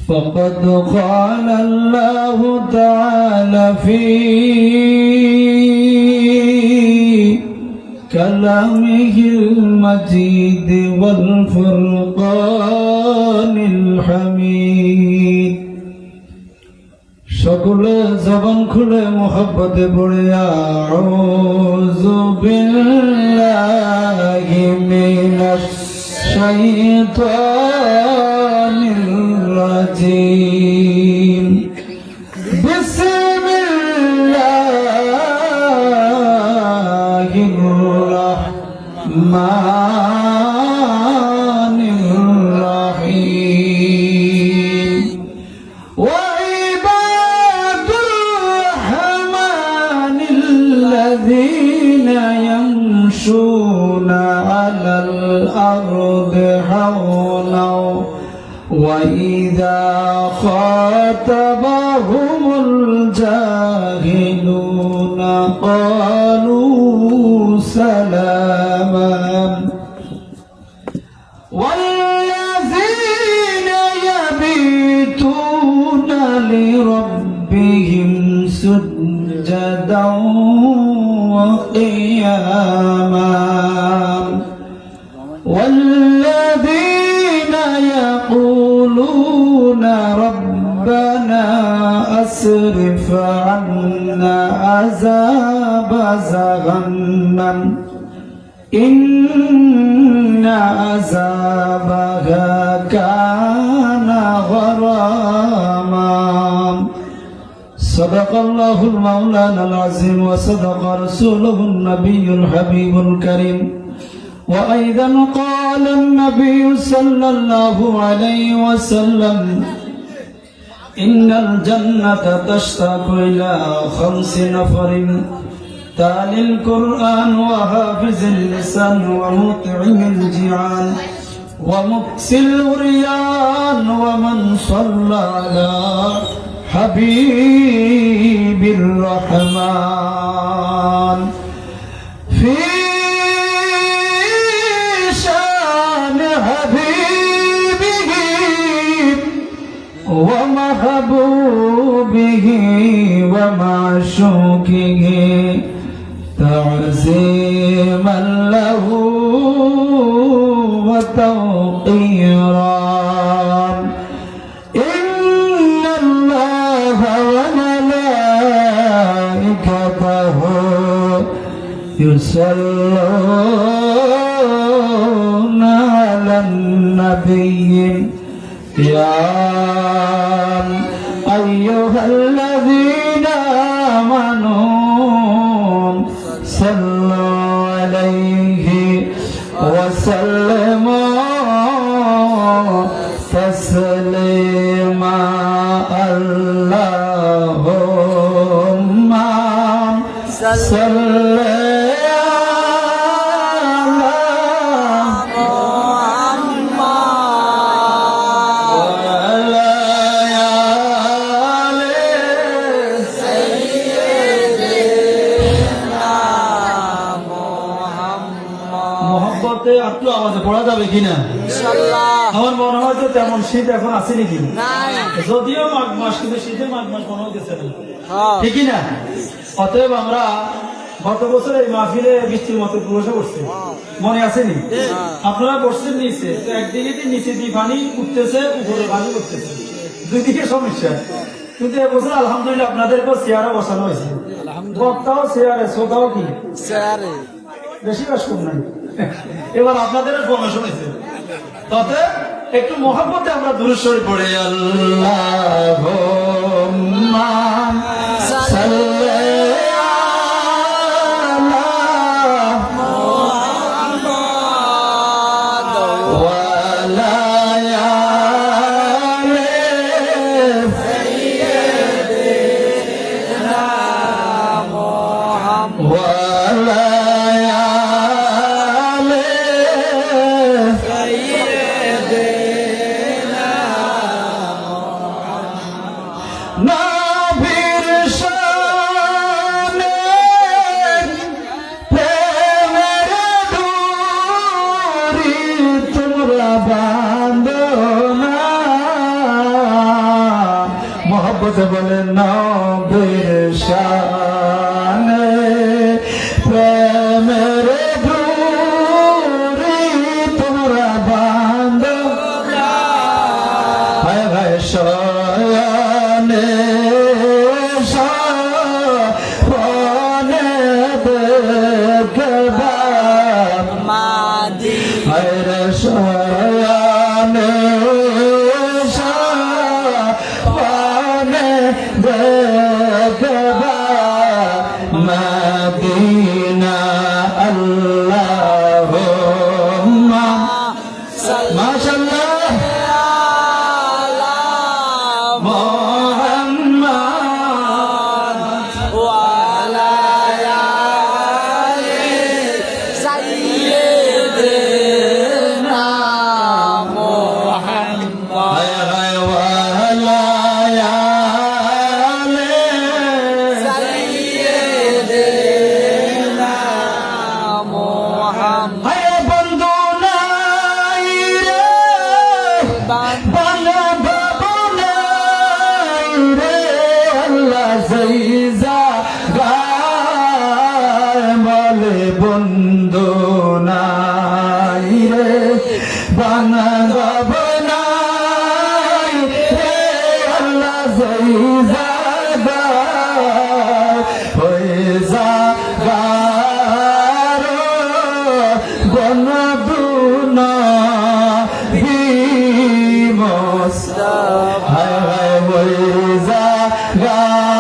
فقد قال الله تعالى في كلامه المجيد والفرقان الحميد সকলে জবান খুলে মোহাব্বতে পড়ে আউযু বিল্লাহি মিনাশ শাইতানির রাজিম বিসমিল্লাহির রাহমানির রাহিম الذين يمشون على الأرض هونا وإذا خاطبهم الجاهلون قالوا سلاما والذين يبيتون لربهم سجدا وقياما والذين يقولون ربنا أصرف عنا عذاب جهنم إن عذابها كان غراما صدق الله المولانا العظيم وصدق رسوله النبي الحبيب الكريم وأيضا قال النبي صلى الله عليه وسلم إن الجنة تشتاق إلى 5 نفر تالي القرآن وحافظ اللسان ومطعم الجيعان ومكسي الريان ومن صلى على حبيب الرحمن في شان حبيبه ومحبوبه ومعشوقه تعظيما له وتوقيرا يصلون على النبي يا أيها الذين آمنوا صلوا عليه وسلموا تسليما اللهم صل একটু আওয়াজে পড়া যাবে কিনা আমার মনে হয় তো তেমন শীত এখন আছে নাকি যদিও মাঘ মাস কিন্তু শীতের মাঘ মাস মনে হচ্ছে না ঠিকই না অতএব আমরা গত বছর এই মাহফিলে বৃষ্টির মতো প্রবেশ করছি মনে আসেনি আপনারা বসছেন নিচে তো একদিকে নিচে দিয়ে পানি উঠতেছে উপরে পানি উঠতেছে দুই দিকে সমস্যা কিন্তু এবছর আলহামদুলিল্লাহ আপনাদের উপর চেয়ারে বসানো হয়েছে বক্তাও চেয়ারে শ্রোতাও কি চেয়ারে বেশি কাজ কম নাই এবার আপনাদের ফরমেশন হয়েছে তাতে একটু মহব্বতে আমরা দুরূদ শরীফ পড়ে আল্লাহুম্মা সাল্লি আলা মুহাম্মাদ ওয়া আলা আলি সাইয়্যিদিনা মুহাম্মদ ওয়া আলা নাভির বলতে বলে নবীর শানে প্রেমের ডুরি তোমরা বাঁধো হায় হায় শয়নে শয়নে দেখবা মাদি হায় রে শয়নে দেখবা মদিনা আল্লাহুম্মা মাশাআল্লাহ আলা মুহাম্মাদ ওয়া আলা আলি সাইয়্যিদিনা মুহাম্মদ ওয়া আলা বন্ধু নাই রে বানাব নাই রে আল্লাহ জায়গা হয়ে যাগার বন্ধু নবী মুস্তাফা হায় হায় হয়ে যাগার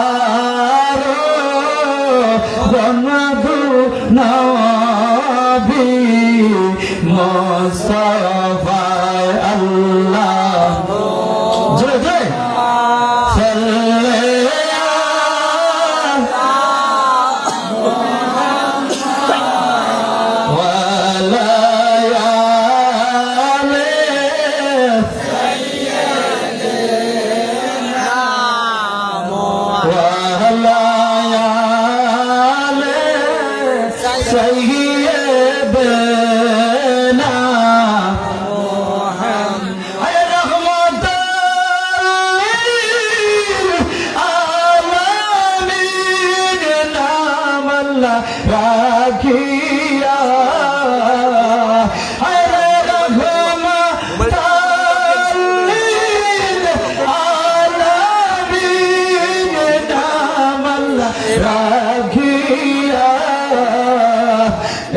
বন্ধু নবী মুস্তাফা আল্লাহ জয় জয় রাখিয়া হরে রহমাতাল্লিল আলামিন নাম আল্লাহ রাখিয়া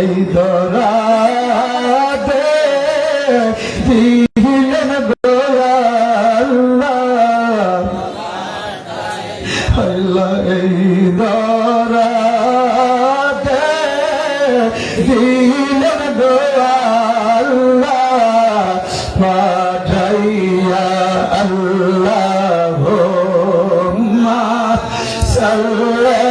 এই দরাতে দিলেন আল্লাহ আল্লাহ এই দরাতে দিলেন আল্লাহ পাঠাইয়া আল্লাহুম্মা সাল্লি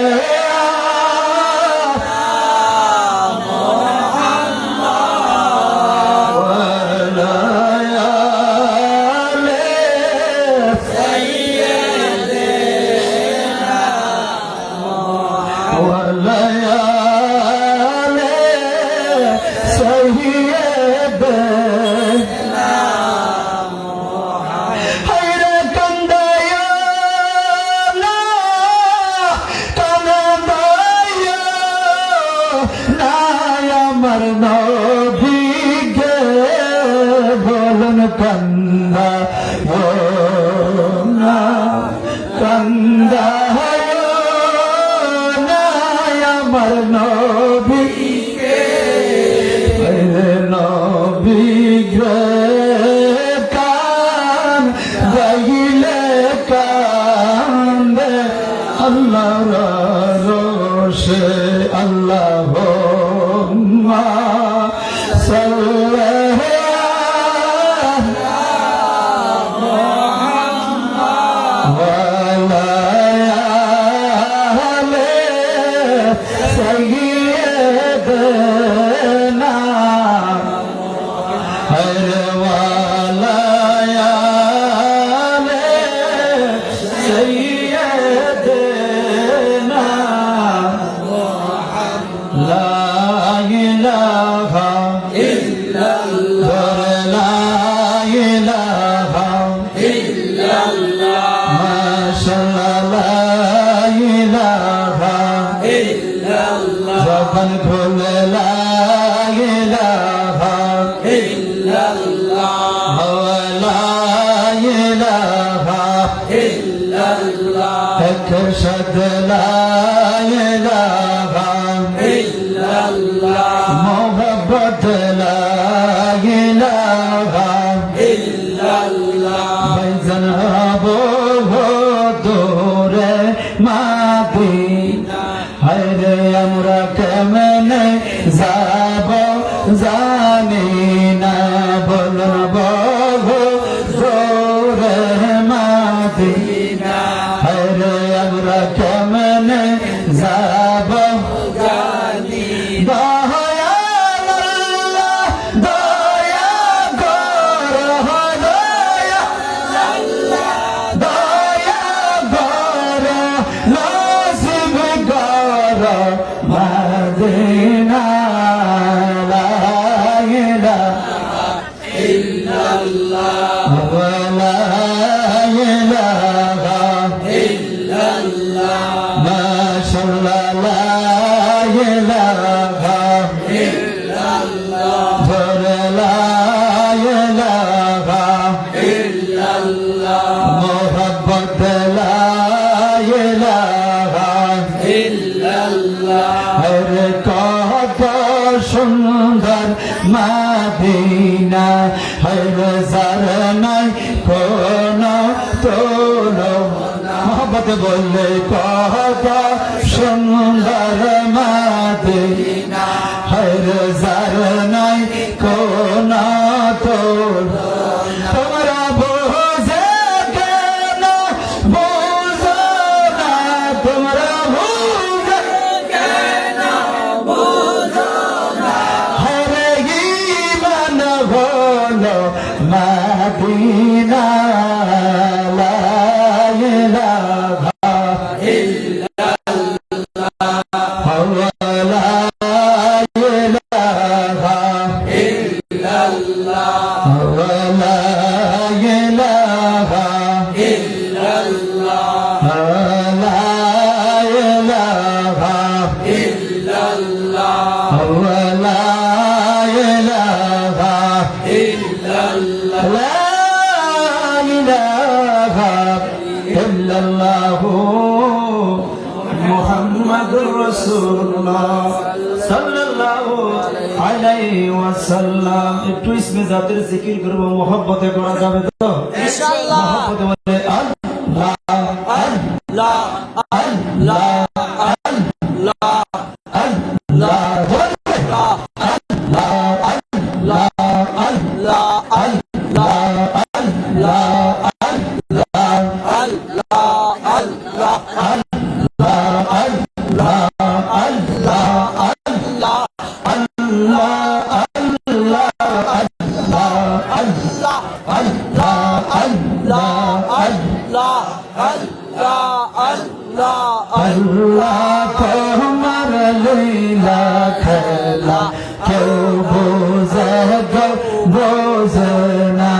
আমার নবীকে বলুন কান্দা না কান্দা না আমার নবীকে নবীকে কান গাইলে কান্দে আল্লাহ রোশে আল্লাহ Mashallah. ভাইজান দূরে মাদিনা হায়রে আমরা কেমনে যাব জানি না বলব দূরে মাদিনা হায়রে আমরা কেমনে যাব জানি দয়াল আল্লাহ দয়া কর দয়া আল্লাহ দয়া কর নসিব কর মদিনা লা ইলাহা ইল্লাল্লাহ লা ইলাহা ইল্লাল্লাহ মাশাআল্লাহ লা ইলাহা ইল্লাল্লাহ লা ইলাহা ইল্লাল্লাহ মুহাব্বত লা ইলাহা ইল্লাল্লাহ হরে কত সুন্দর মদিনা হরে জারনাই কোন তোলো মোহব্বত বললে কত সুন্দর মদিনা হরে জারনাই কোন তোলো তোমরা বুঝে কেন বুঝো না তোমরা বুঝে কেন বুঝো না হরে ঈমান হলো মদিনা লা ইলাহা ইল্লাল্লাহ লা ইলাহা ইল্লাল্লাহ লা ইলাহা ইল্লাল্লাহ লা ইলাহা ইল্লাল্লাহ লা ইলাহা ইল্লাল্লাহ লা ইলাহা ইল্লাল্লাহ মুহাম্মাদুর রাসূলুল্লাহ সাল্লাল্লাহু আলাইহি ওয়াসাল্লাম একটু ইসমে জাতের জিকির করব মোহব্বতে করা যাবে তো ইনশাআল্লাহ মোহব্বতে বলে আল্লাহ আল্লাহ আল্লাহ আল্লাহ আল্লাহ আল্লাহ তোমার লীলা খেলা কেউ বোঝে গো বোঝে না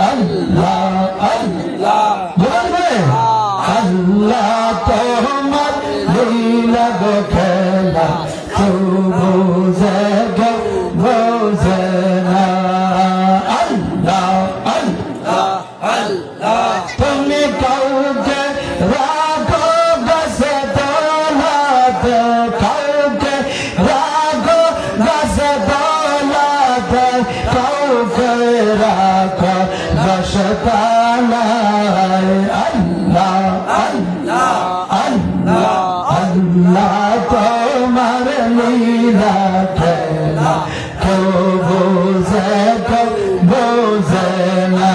আল্লাহ আল্লাহ বলবে আল্লাহ তোমার লীলা গো খেলা কেউ বোঝে গো বোঝে না আল্লাহ আল্লাহ আল্লাহ তুমি কাউকে রাখো গাছে দৌলত কাউকে রাখো গাছে দৌলত কাউকে রাখো গাছে তালায় আল্লাহ আল্লাহ আল্লাহ আল্লাহ তোমার লীলা খেলা কেউ বোঝে কেউ বোঝে না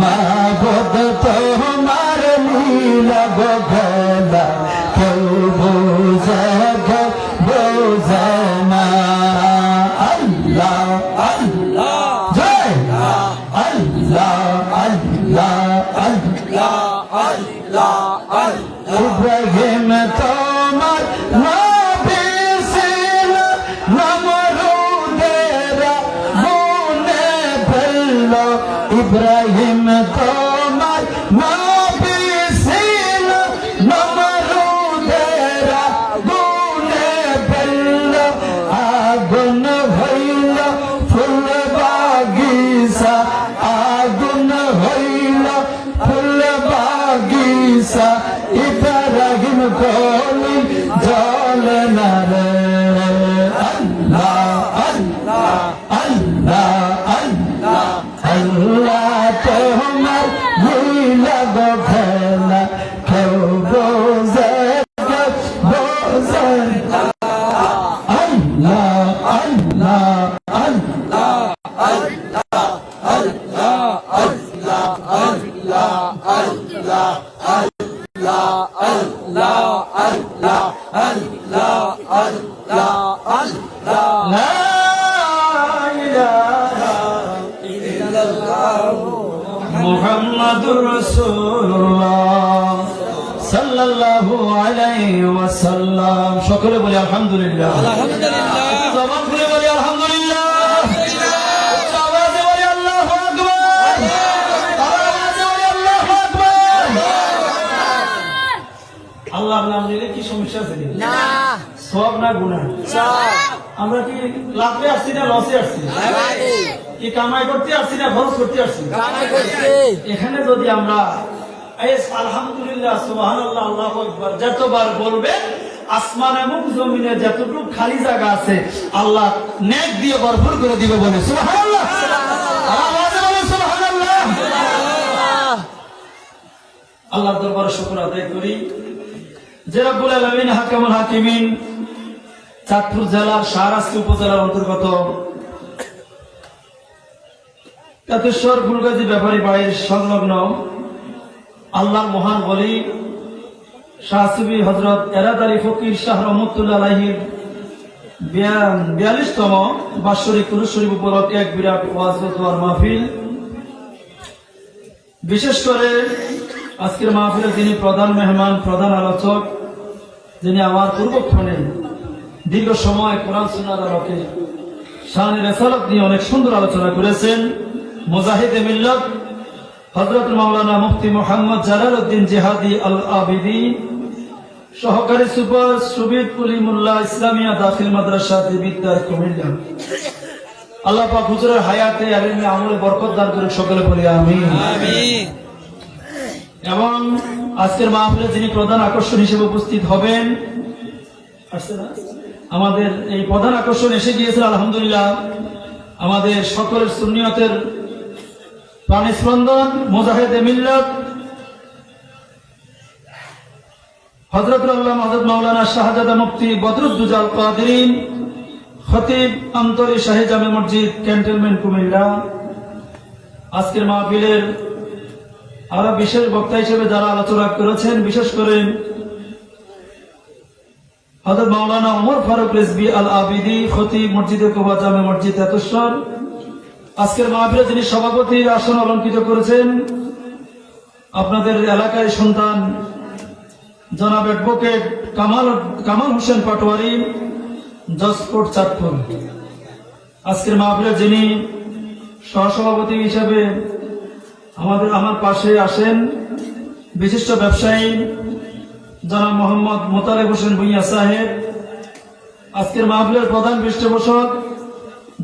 মাবুদ তোমার লীলা গো খেলা কেউ বোঝে কেউ বোঝে না আল্লাহ আল্লাহ জয় আল্লাহ আল্লাহ আল্লাহ আল্লাহ আল্লাহ ইব্রাহিম তোমার নবী ছিল নমরুদের গুনে ফেলল ইব্রাহিম তোমার নবী ছিল নমরুদের গুনে ফেলল আগুন হইল ফুল বাগিচা আগুন হইল ফুল বাগিচা ইব্রাহিম কলি জল না রে মুহাম্মাদুর রাসূলুল্লাহ সাল্লাল্লাহু আলাইহি ওয়াসাল্লাম। সকলে বলি আলহামদুলিল্লাহ। আলহামদুলিল্লাহ। জবান খুলে বলি আলহামদুলিল্লাহ। উচ্চ আওয়াজে বলি আল্লাহু আকবার। আওয়াজে বলি আল্লাহু আকবার। আল্লাহর নাম নিলে কি সমস্যা আছে না? সওয়াব না গুনাহ? সওয়াব। আমরা কি লাভে আসছি না লসে আসছি? লাভে। কি কামাই করতে আসছি না খরচ করতে আসছি? কামাই করতে। এখানে যদি আমরা আলহামদুলিল্লাহ সুবহানাল্লাহ আল্লাহু আকবার যতবার বলবে, আসমান এবং জমিনে যতটুকু খালি জায়গা আছে আল্লাহ নেক দিয়ে ভরপুর করে দিবে বলে সুবহানাল্লাহ। আওয়াজে বলে সুবহানাল্লাহ। আল্লাহর দরবারে শুকর আদায় করি যে রব্বুল আলামিন হাকিমুল হাকিমিন চাঁদপুর জেলার শাহরাস্তি উপজেলার অন্তর্গত কাতেশ্বর ফুলগাজী ব্যাপারী বাড়ির সংলগ্ন আল্লাহর মহান বলি শাহ সুফি হযরত এরাদ আলী ফকির শাহ রহমতুল্লাহ আলাইহির 42তম বাৎসরিক কুরুশ শরীফ উপলক্ষে এক বিরাট ওয়াজ ও দোয়ার মাহফিল। বিশেষ করে আজকের মাহফিলে যিনি প্রধান মেহমান, প্রধান আলোচক, যিনি আমার পূর্বক্ষণে দীর্ঘ সময় কোরআন সুন্নাহর আলোকে শান রিসালাত নিয়ে অনেক সুন্দর আলোচনা করেছেন, মুজাহিদে মিল্লাত হযরত মাওলানা মুফতি মুহাম্মদ জালালউদ্দিন জিহাদি আল আবিদি, সহকারী সুপার সুবিদ কুলিমুল্লাহ ইসলামিয়া দাখিল মাদ্রাসা বিদ্যার কুমিল্লা। আল্লাহ পাক হুজুরের হায়াতে ইলমে আমলে বরকত দান করে সকলে বলি আমিন। আমিন। এবং আজকের মাহফিলে যিনি প্রধান আকর্ষণ হিসেবে উপস্থিত হবেন, আসছে না? আমাদের এই প্রধান আকর্ষণ এসে গিয়েছেন আলহামদুলিল্লাহ, আমাদের সকলের সুন্নিয়তের প্রাণস্পন্দন মুজাহিদে মিল্লাত হযরত আল্লামা হযরত মাওলানা শাহজাদা মুফতি বদরুদ্দুজাল কাদেরী, খতিব আমতলী শাহী জামে মসজিদ ক্যান্টনমেন্ট কুমিল্লা। আজকের মাহফিলের আরো বিশেষ বক্তা হিসেবে যারা আলোচনা করেছেন, বিশেষ করে হযরত মাওলানা ওমর ফারুক রিজভী আল আবিদি, খতিব মসজিদে কুবা জামে মসজিদ তেতুশ্বর। আজকের মাহফিলে যিনি সভাপতির আসন অলঙ্কৃত করেছেন, আপনাদের এলাকায় সন্তান জনাব অ্যাডভোকেট কামাল হোসেন পাটোয়ারি, জজকোট চাঁদপুর। আজকের মাহফিলে যিনি সহসভাপতি হিসেবে আমার পাশে আসেন, বিশিষ্ট ব্যবসায়ী জনাব মোহাম্মদ মোতালেব হোসেন ভুঁইয়া সাহেব। আজকের মাহফিলের প্রধান পৃষ্ঠপোষক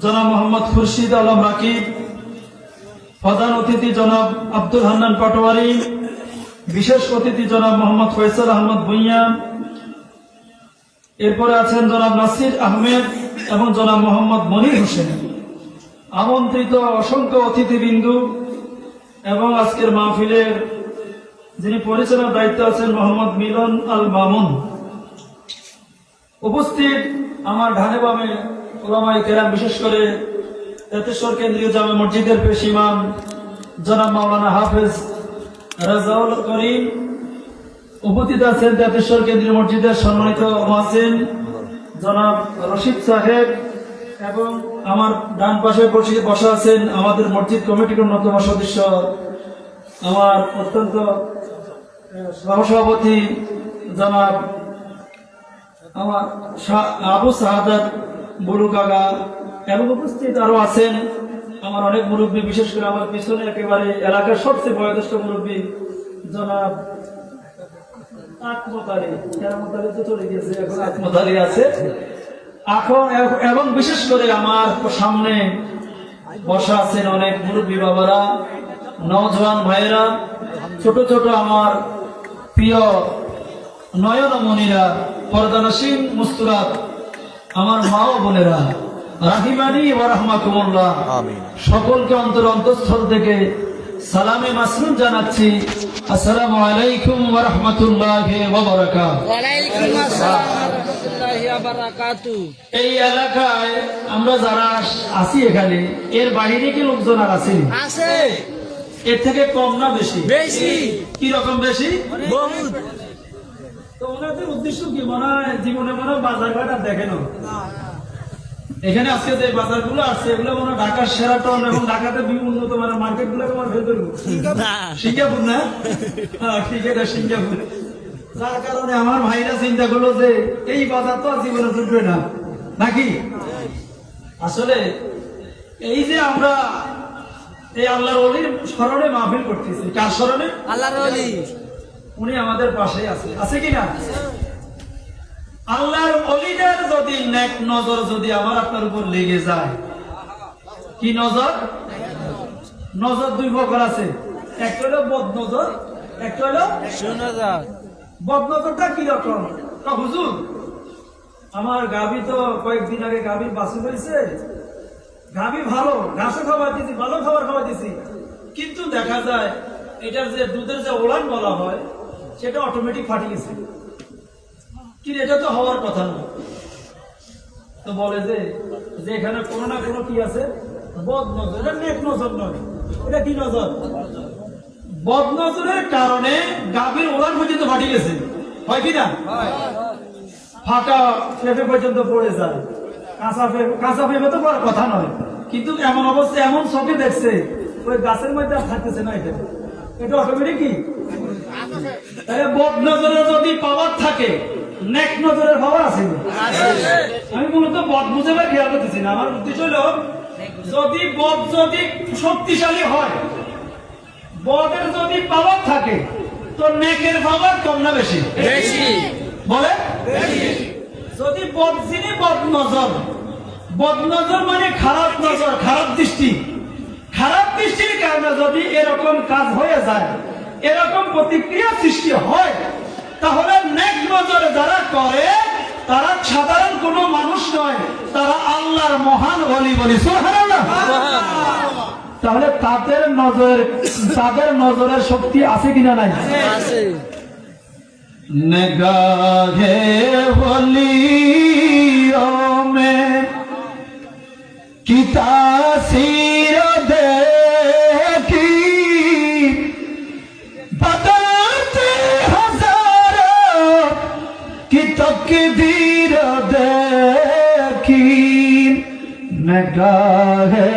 জনাব মোহাম্মদ খুরশিদ আলম রাকিব, প্রধান অতিথি জনাব আব্দুল হান্নান পাটোয়ারি, বিশেষ অতিথি জনাব মোহাম্মদ ফয়সাল আহমদ ভুঁইয়া। এরপরে আছেন জনাব নাসির আহমেদ এবং জনাব মোহাম্মদ মনির হোসেন। আমন্ত্রিত অসংখ্য অতিথিবৃন্দু এবং আজকের মাহফিলের যিনি পরিচালনার দায়িত্ব আছেন মোহাম্মদ মিলন আল মামুন। উপস্থিত আমার ডানে বামে উলামায়ে কেরাম, বিশেষ করে তেতুশ্বর কেন্দ্রীয় জামে মসজিদের পেশ ইমাম জনাব মাওলানা হাফেজ রাজাউল করিম। উপস্থিত আছেন তেতুশ্বর কেন্দ্রীয় মসজিদের সম্মানিত মুয়াজ্জিন জনাব রশিদ সাহেব, এবং আমার ডান পাশে বসা আছেন আমাদের মসজিদ কমিটির অন্যতম সদস্য, আমার অত্যন্ত সহসভাপতি জনাব আমার আবু সাহাদাত বুলু কাকা। এবং উপস্থিত আরো আছেন আমার অনেক মুরব্বী, বিশেষ করে আমার পিছনে একেবারে এলাকার সবচেয়ে বয়োজ্যেষ্ঠ মুরব্বী জনাব আকমত আলী। তো চলে গেছে, এখন আকমত আলী আছে এখন। এবং বিশেষ করে আমার সামনে বসা আছেন অনেক মুরব্বী বাবারা, নওজওয়ান ভাইয়েরা, ছোট ছোট আমার প্রিয় নয়নমণিরা, পর্দানসীন মুস্তুরাত আমার মা ও বোনেরা, রাহিমানি ওয়া রাহমাকুমুল্লাহ। সকলকে অন্তঃস্থল থেকে সালামে মাসনুন জানাচ্ছি, আসসালামু আলাইকুম ওয়া রাহমাতুল্লাহি ওয়া বারাকাতুহু। ওয়া আলাইকুম আসসালাম ওয়া রাহমাতুল্লাহি ওয়া বারাকাতুহু। এই এলাকায় আমরা যারা আছি এখানে এর বাইরে কি লোকজন আর আছে? এর থেকে কম না বেশি? বেশি। কি রকম বেশি? বহুত। তো ওনাদের উদ্দেশ্য কি? মনে হয় জীবনে মনে হয় বাজার ঘাট আর দেখে না। এখানে আজকে যে বাজারগুলো আছে এগুলো মনে হয় ঢাকার সেরাটন এবং ঢাকাতে উন্নত মানের মার্কেট গুলো সিঙ্গাপুর না? হ্যাঁ ঠিক আছে, সিঙ্গাপুর। যার কারণে আমার ভাইরা চিন্তা করলো যে এই বাজার তো আর জীবনে জুটবে না নাকি। আসলে এই যে আমরা এই আল্লাহর ওলির স্মরণে মাহফিল করতেছি, কার স্মরণে? আল্লাহর ওলি। উনি আমাদের পাশে আছে কিনা? আল্লাহর ওলিদের যদি নেক নজর যদি আমার আপনার উপর লেগে যায়, কি নজর? নজর দুই প্রকার আছে, একটা হলো বদ নজর, একটা হলো সুনজর। বদ নজরটা কি রকম? হুজুর আমার গাভী তো কয়েকদিন আগে গাভীর বাছুর হয়েছে, গাভী ভালো ঘাসও খাবার দিছি, ভালো খাবার খাবার দিছি, কিন্তু দেখা যায় এটার যে দুধের যে ওলান বলা হয় সেটা অটোমেটিক ফাটি গেছে। কিন্তু এটা তো হওয়ার কথা না। তো বলে যে এখানে কোনো না কোনো কি আছে, বদ নজর। এটা নেক নজর নয়, এটা কি নজর? বদ নজরের কারণে গাভীর ওলান পর্যন্ত ফাটি গেছে, হয় কিনা? ফাটা ফেফে পর্যন্ত পড়ে যায়, কাঁচা ফেফে তো পড়ার কথা নয়, কিন্তু এমন অবস্থা এমন চোখে দেখছে ওই গাছের মধ্যে আর থাকতেছে না। এটা অটোমেটিক কি? তাহলে বদ নজরের যদি পাওয়ার থাকে, নেক নজরের পাওয়ার আছে। আমি মূলত বদ বুঝে খেয়াল করতেছি না, আমার উদ্দেশ্য হলো যদি বদ যদি শক্তিশালী হয়, বদের যদি পাওয়ার থাকে, তো নেকের পাওয়ার কম না বেশি? বেশি। বলে যদি বদ যিনি বদ নজর, বদ নজর মানে খারাপ নজর, খারাপ দৃষ্টি, খারাপ দৃষ্টির কারণে যদি এরকম কাজ হয়ে যায়, এরকম প্রতিক্রিয়া সৃষ্টি হয়, তাহলে নেক নজর যারা করে তারা সাধারণ কোনো মানুষ নয়, তারা আল্লাহর মহান ওলি বলি। সুবহানাল্লাহ। তাহলে তাদের নজরের শক্তি আছে কিনা? নাই। আছে। निगाहे वलियों में की तासीर देखी, बदलते हजारों की तकदीर देखी, निगाहे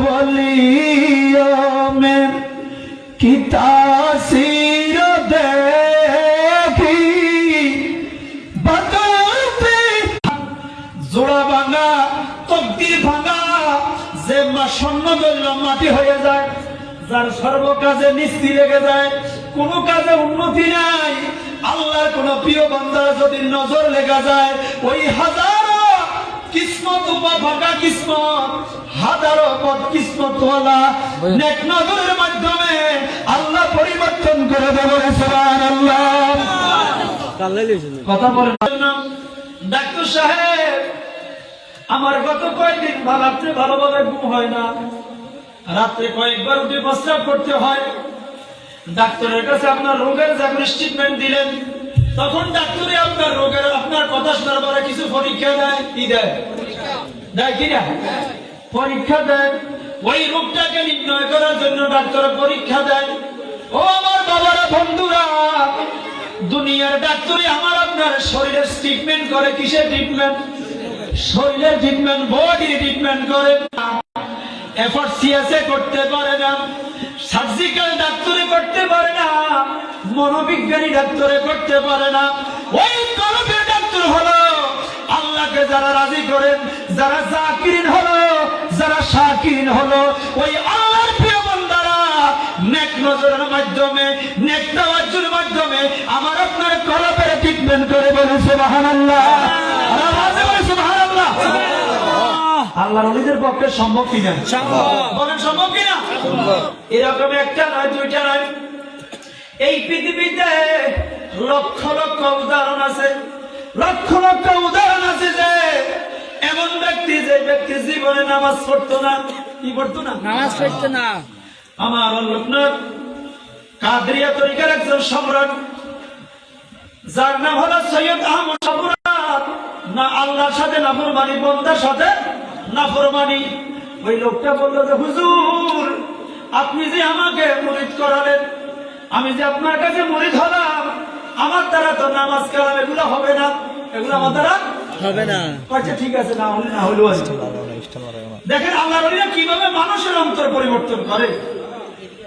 वलियों में की तासीर জোড়া ভাঙা, তকদির ভাঙা, যে স্বর্ণ দৈল মাটি হয়ে যায়, যার সর্ব কাজে নিস্তি লেগে যায়, কোন কাজে উন্নতি নাই, আল্লাহর কোন প্রিয় বান্দার যদি নজর লেগে যায়, ওই হাজারো কিসমত ভাঙা কিসমত, হাজারো বদ কিসমতওয়ালা নেক নজরের মাধ্যমে আল্লাহ পরিবর্তন করে দেবে। সুবহানাল্লাহ। কথা বলেন না। ডাক্তার সাহেব আমার গত কয়েকদিন রাত্রে ভালোভাবে ঘুম হয় না, রাত্রে কয়েকবার উঠে প্রস্রাব করতে হয়। ডাক্তারের কাছে আপনার রোগের যখন ট্রিটমেন্ট দিলেন, তখন ডাক্তারে আপনার রোগের আপনার কথা শোনার পরে কিছু পরীক্ষা দেয়। কি দেয়? দেয় কিনা? পরীক্ষা দেয়। ওই রোগটাকে নির্ণয় করার জন্য ডাক্তার পরীক্ষা দেয়। ও আমার বাবারা, বন্ধুরা, দুনিয়ার ডাক্তারি আমার আপনার শরীরের ট্রিটমেন্ট করে। কিসের ট্রিটমেন্ট? শরীরের ট্রিটমেন্ট, বডির ট্রিটমেন্ট করে। এফআরসিএসএ করতে পারে না, সার্জিক্যাল ডাক্তারি করতে পারে না, মনোবিজ্ঞানী ডাক্তারে করতে পারে না। ওই কলবের ডাক্তার হলো আল্লাহকে যারা রাজি করেন, যারা জাকিরিন হলো, যারা শাকিরিন হলো, ওই আল্লাহর প্রিয় বান্দারা নেক নজরের মাধ্যমে, নেক তাওয়াজ্জুর মাধ্যমে আমার আপনার কলবের ট্রিটমেন্ট করে। বলে সুবহানাল্লাহ। সুবহানাল্লাহ। আল্লাহর ওলিদের পক্ষে সম্ভব কিনা? বলেন সম্ভব কিনা? এরকম একটা নয়, দুইটা নয়, এই পৃথিবীতে লক্ষ লক্ষ উদাহরণ আছে, লক্ষ লক্ষ উদাহরণ আছে যে এমন ব্যক্তি, যে ব্যক্তি জীবনে নামাজ পড়তো না। কি পড়তো না? নামাজ পড়তো না। আমার লোকনাথ কাদরিয়া তরিকার একজন সম্রাট, যার নাম হলো সৈয়দ আহমদ সম্রাট, না আল্লাহর সাথে নাফরমানি, বান্দার সাথে নাফরমানি। ওই লোকটা বলল যে হুজুর, আপনি যে আমাকে মুরিদ করালেন, আমি যে আপনার কাছে মুরিদ হলাম, আমার দ্বারা তো নামাজ কালাম এগুলো হবে না, এগুলো আমার দ্বারা হবে না। আচ্ছা ঠিক আছে, না হলে না হলেও আছে। দেখেন আল্লাহর ওলিরা কিভাবে মানুষের অন্তর পরিবর্তন করে।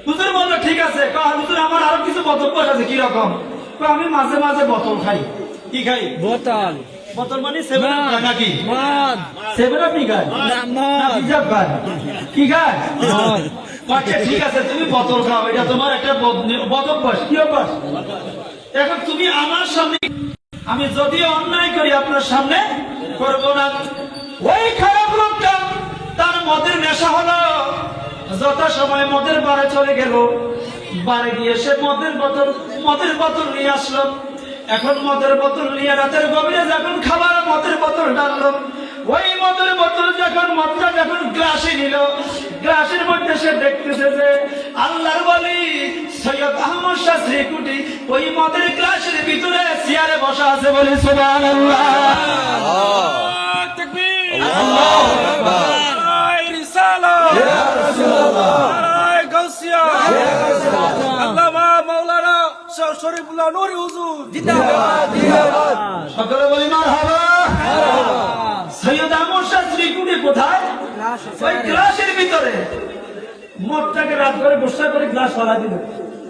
হুজুর বলল ঠিক আছে, হুজুর আমার আরো কিছু বোতল আছে। কিরকম? আমি মাঝে মাঝে বোতল খাই। কি খাই? বোতল। বোতল মানে সেভেন আপ খায় নাকি? মদ। সেভেন আপ খায় না, মদ। হিজাব খায়? কি খায়? মদ। আচ্ছা ঠিক আছে, তুমি বোতল খাও, এটা তোমার একটা বদ অভ্যাস। কি অভ্যাস? এখন তুমি আমার সামনে, আমি যদিও অন্যায় করি আপনার সামনে করব না। ওই খারাপ লোকটা তার মদের নেশা হলো, যথা সময় মদের বারে চলে গেল। বারে গিয়ে সে মদের বোতল নিয়ে আসলো। এখন মদের বোতল নিয়ে রাতের গভীরে যখন খাবার মদের বোতল ডাললো, ওই মদের বোতল মদটা যখন গ্লাসে নিল, গ্লাসের মধ্যে সে দেখতেছে যে আল্লাহর ওলি সৈয়দ আহমদ শাহ শ্রীকুটি ওই মদের গ্লাসের ভিতরে চেয়ারে বসা আছে। বলি সুবহানাল্লাহ। সকলে বলি মারহাবা। সৈয়দ আহমদ শাহ শ্রীকুটি কোথায়? ওই গ্লাসের ভিতরে। মদটাকে রাত করে বসা করে গ্লাস ফালাই দিল।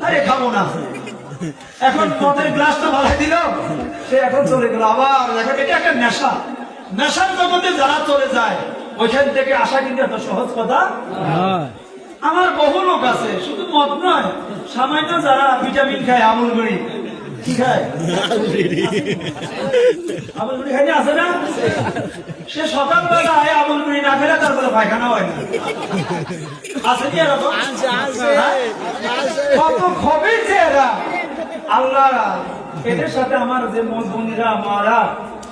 আরে খাবো না। এখন মদের গ্লাসটা ফালাই দিল, সে এখন চলে গেল। আবার দেখো, এটা একটা নেশা। নেশার জগতে যারা চলে যায়, ওইখান থেকে আসা কিন্তু এত সহজ কথা। আমার বহু লোক আছে, শুধু মদ নয়, সামান্য যারা ভিটামিন খায়, আমুল গুড়ি। কি খায়? আমুল গুড়ি খাইনি আছে না? সে সকালবেলায় আমুল গুড়ি না খেলে তারপরে পায়খানা হয় না। আছে কি এরকম? কত খবর যে এরা। আল্লাহ এদের সাথে আমার যে বোনেরা মারা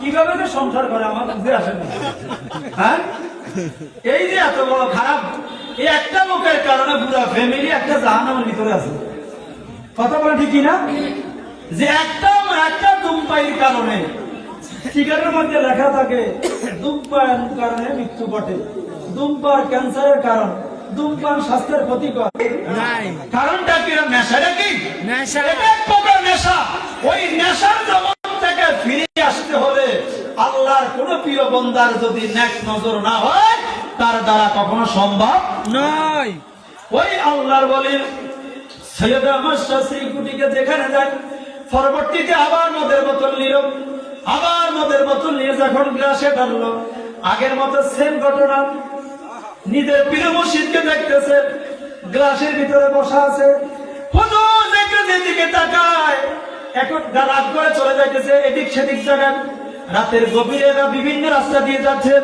কিভাবে যে সংসার করে আমার বুঝে আসে না। হ্যাঁ, এই যে এত বড় খারাপ, এই একটা লোকের কারণে পুরো ফ্যামিলি একটা জাহান্নামের ভিতরে আছে। কথা বলে ঠিকই না? যে একটা ধূমপায়ীর কারণে, সিগারেটের মধ্যে লেখা থাকে ধূমপান কারণে মৃত্যু ঘটে, ধূমপান ক্যান্সারের কারণ, ধূমপান স্বাস্থ্যের ক্ষতিকর। কারণটা কি? নেশাটা কি? নেশা। এটা এক প্রকার নেশা। ওই নেশার জগৎ থেকে ফিরে আসতে হলে আল্লাহর কোন প্রিয় বান্দার যদি নেক নজর না হয়, তার দ্বারা কখনো সম্ভব নয়। ওই আল্লাহর ওলি সৈয়দ আহমদ শাহ শ্রীকুটিকে যেখানে যায়, পরবর্তীতে আবার মদের বোতল নিল। আবার মদের বোতল নিয়ে যখন গ্লাসে ঢাললো, আগের মতো সেম ঘটনা। নিজের প্রিয় মুর্শিদকে দেখতেছে, গ্লাসের ভিতরে বসা আছে। হুজুর দেখে যেদিকে তাকায়, এখন রাত করে চলে যাইতেছে এদিক সেদিক জায়গায়। রাতের গভীরে বিভিন্ন রাস্তা দিয়ে যাচ্ছে,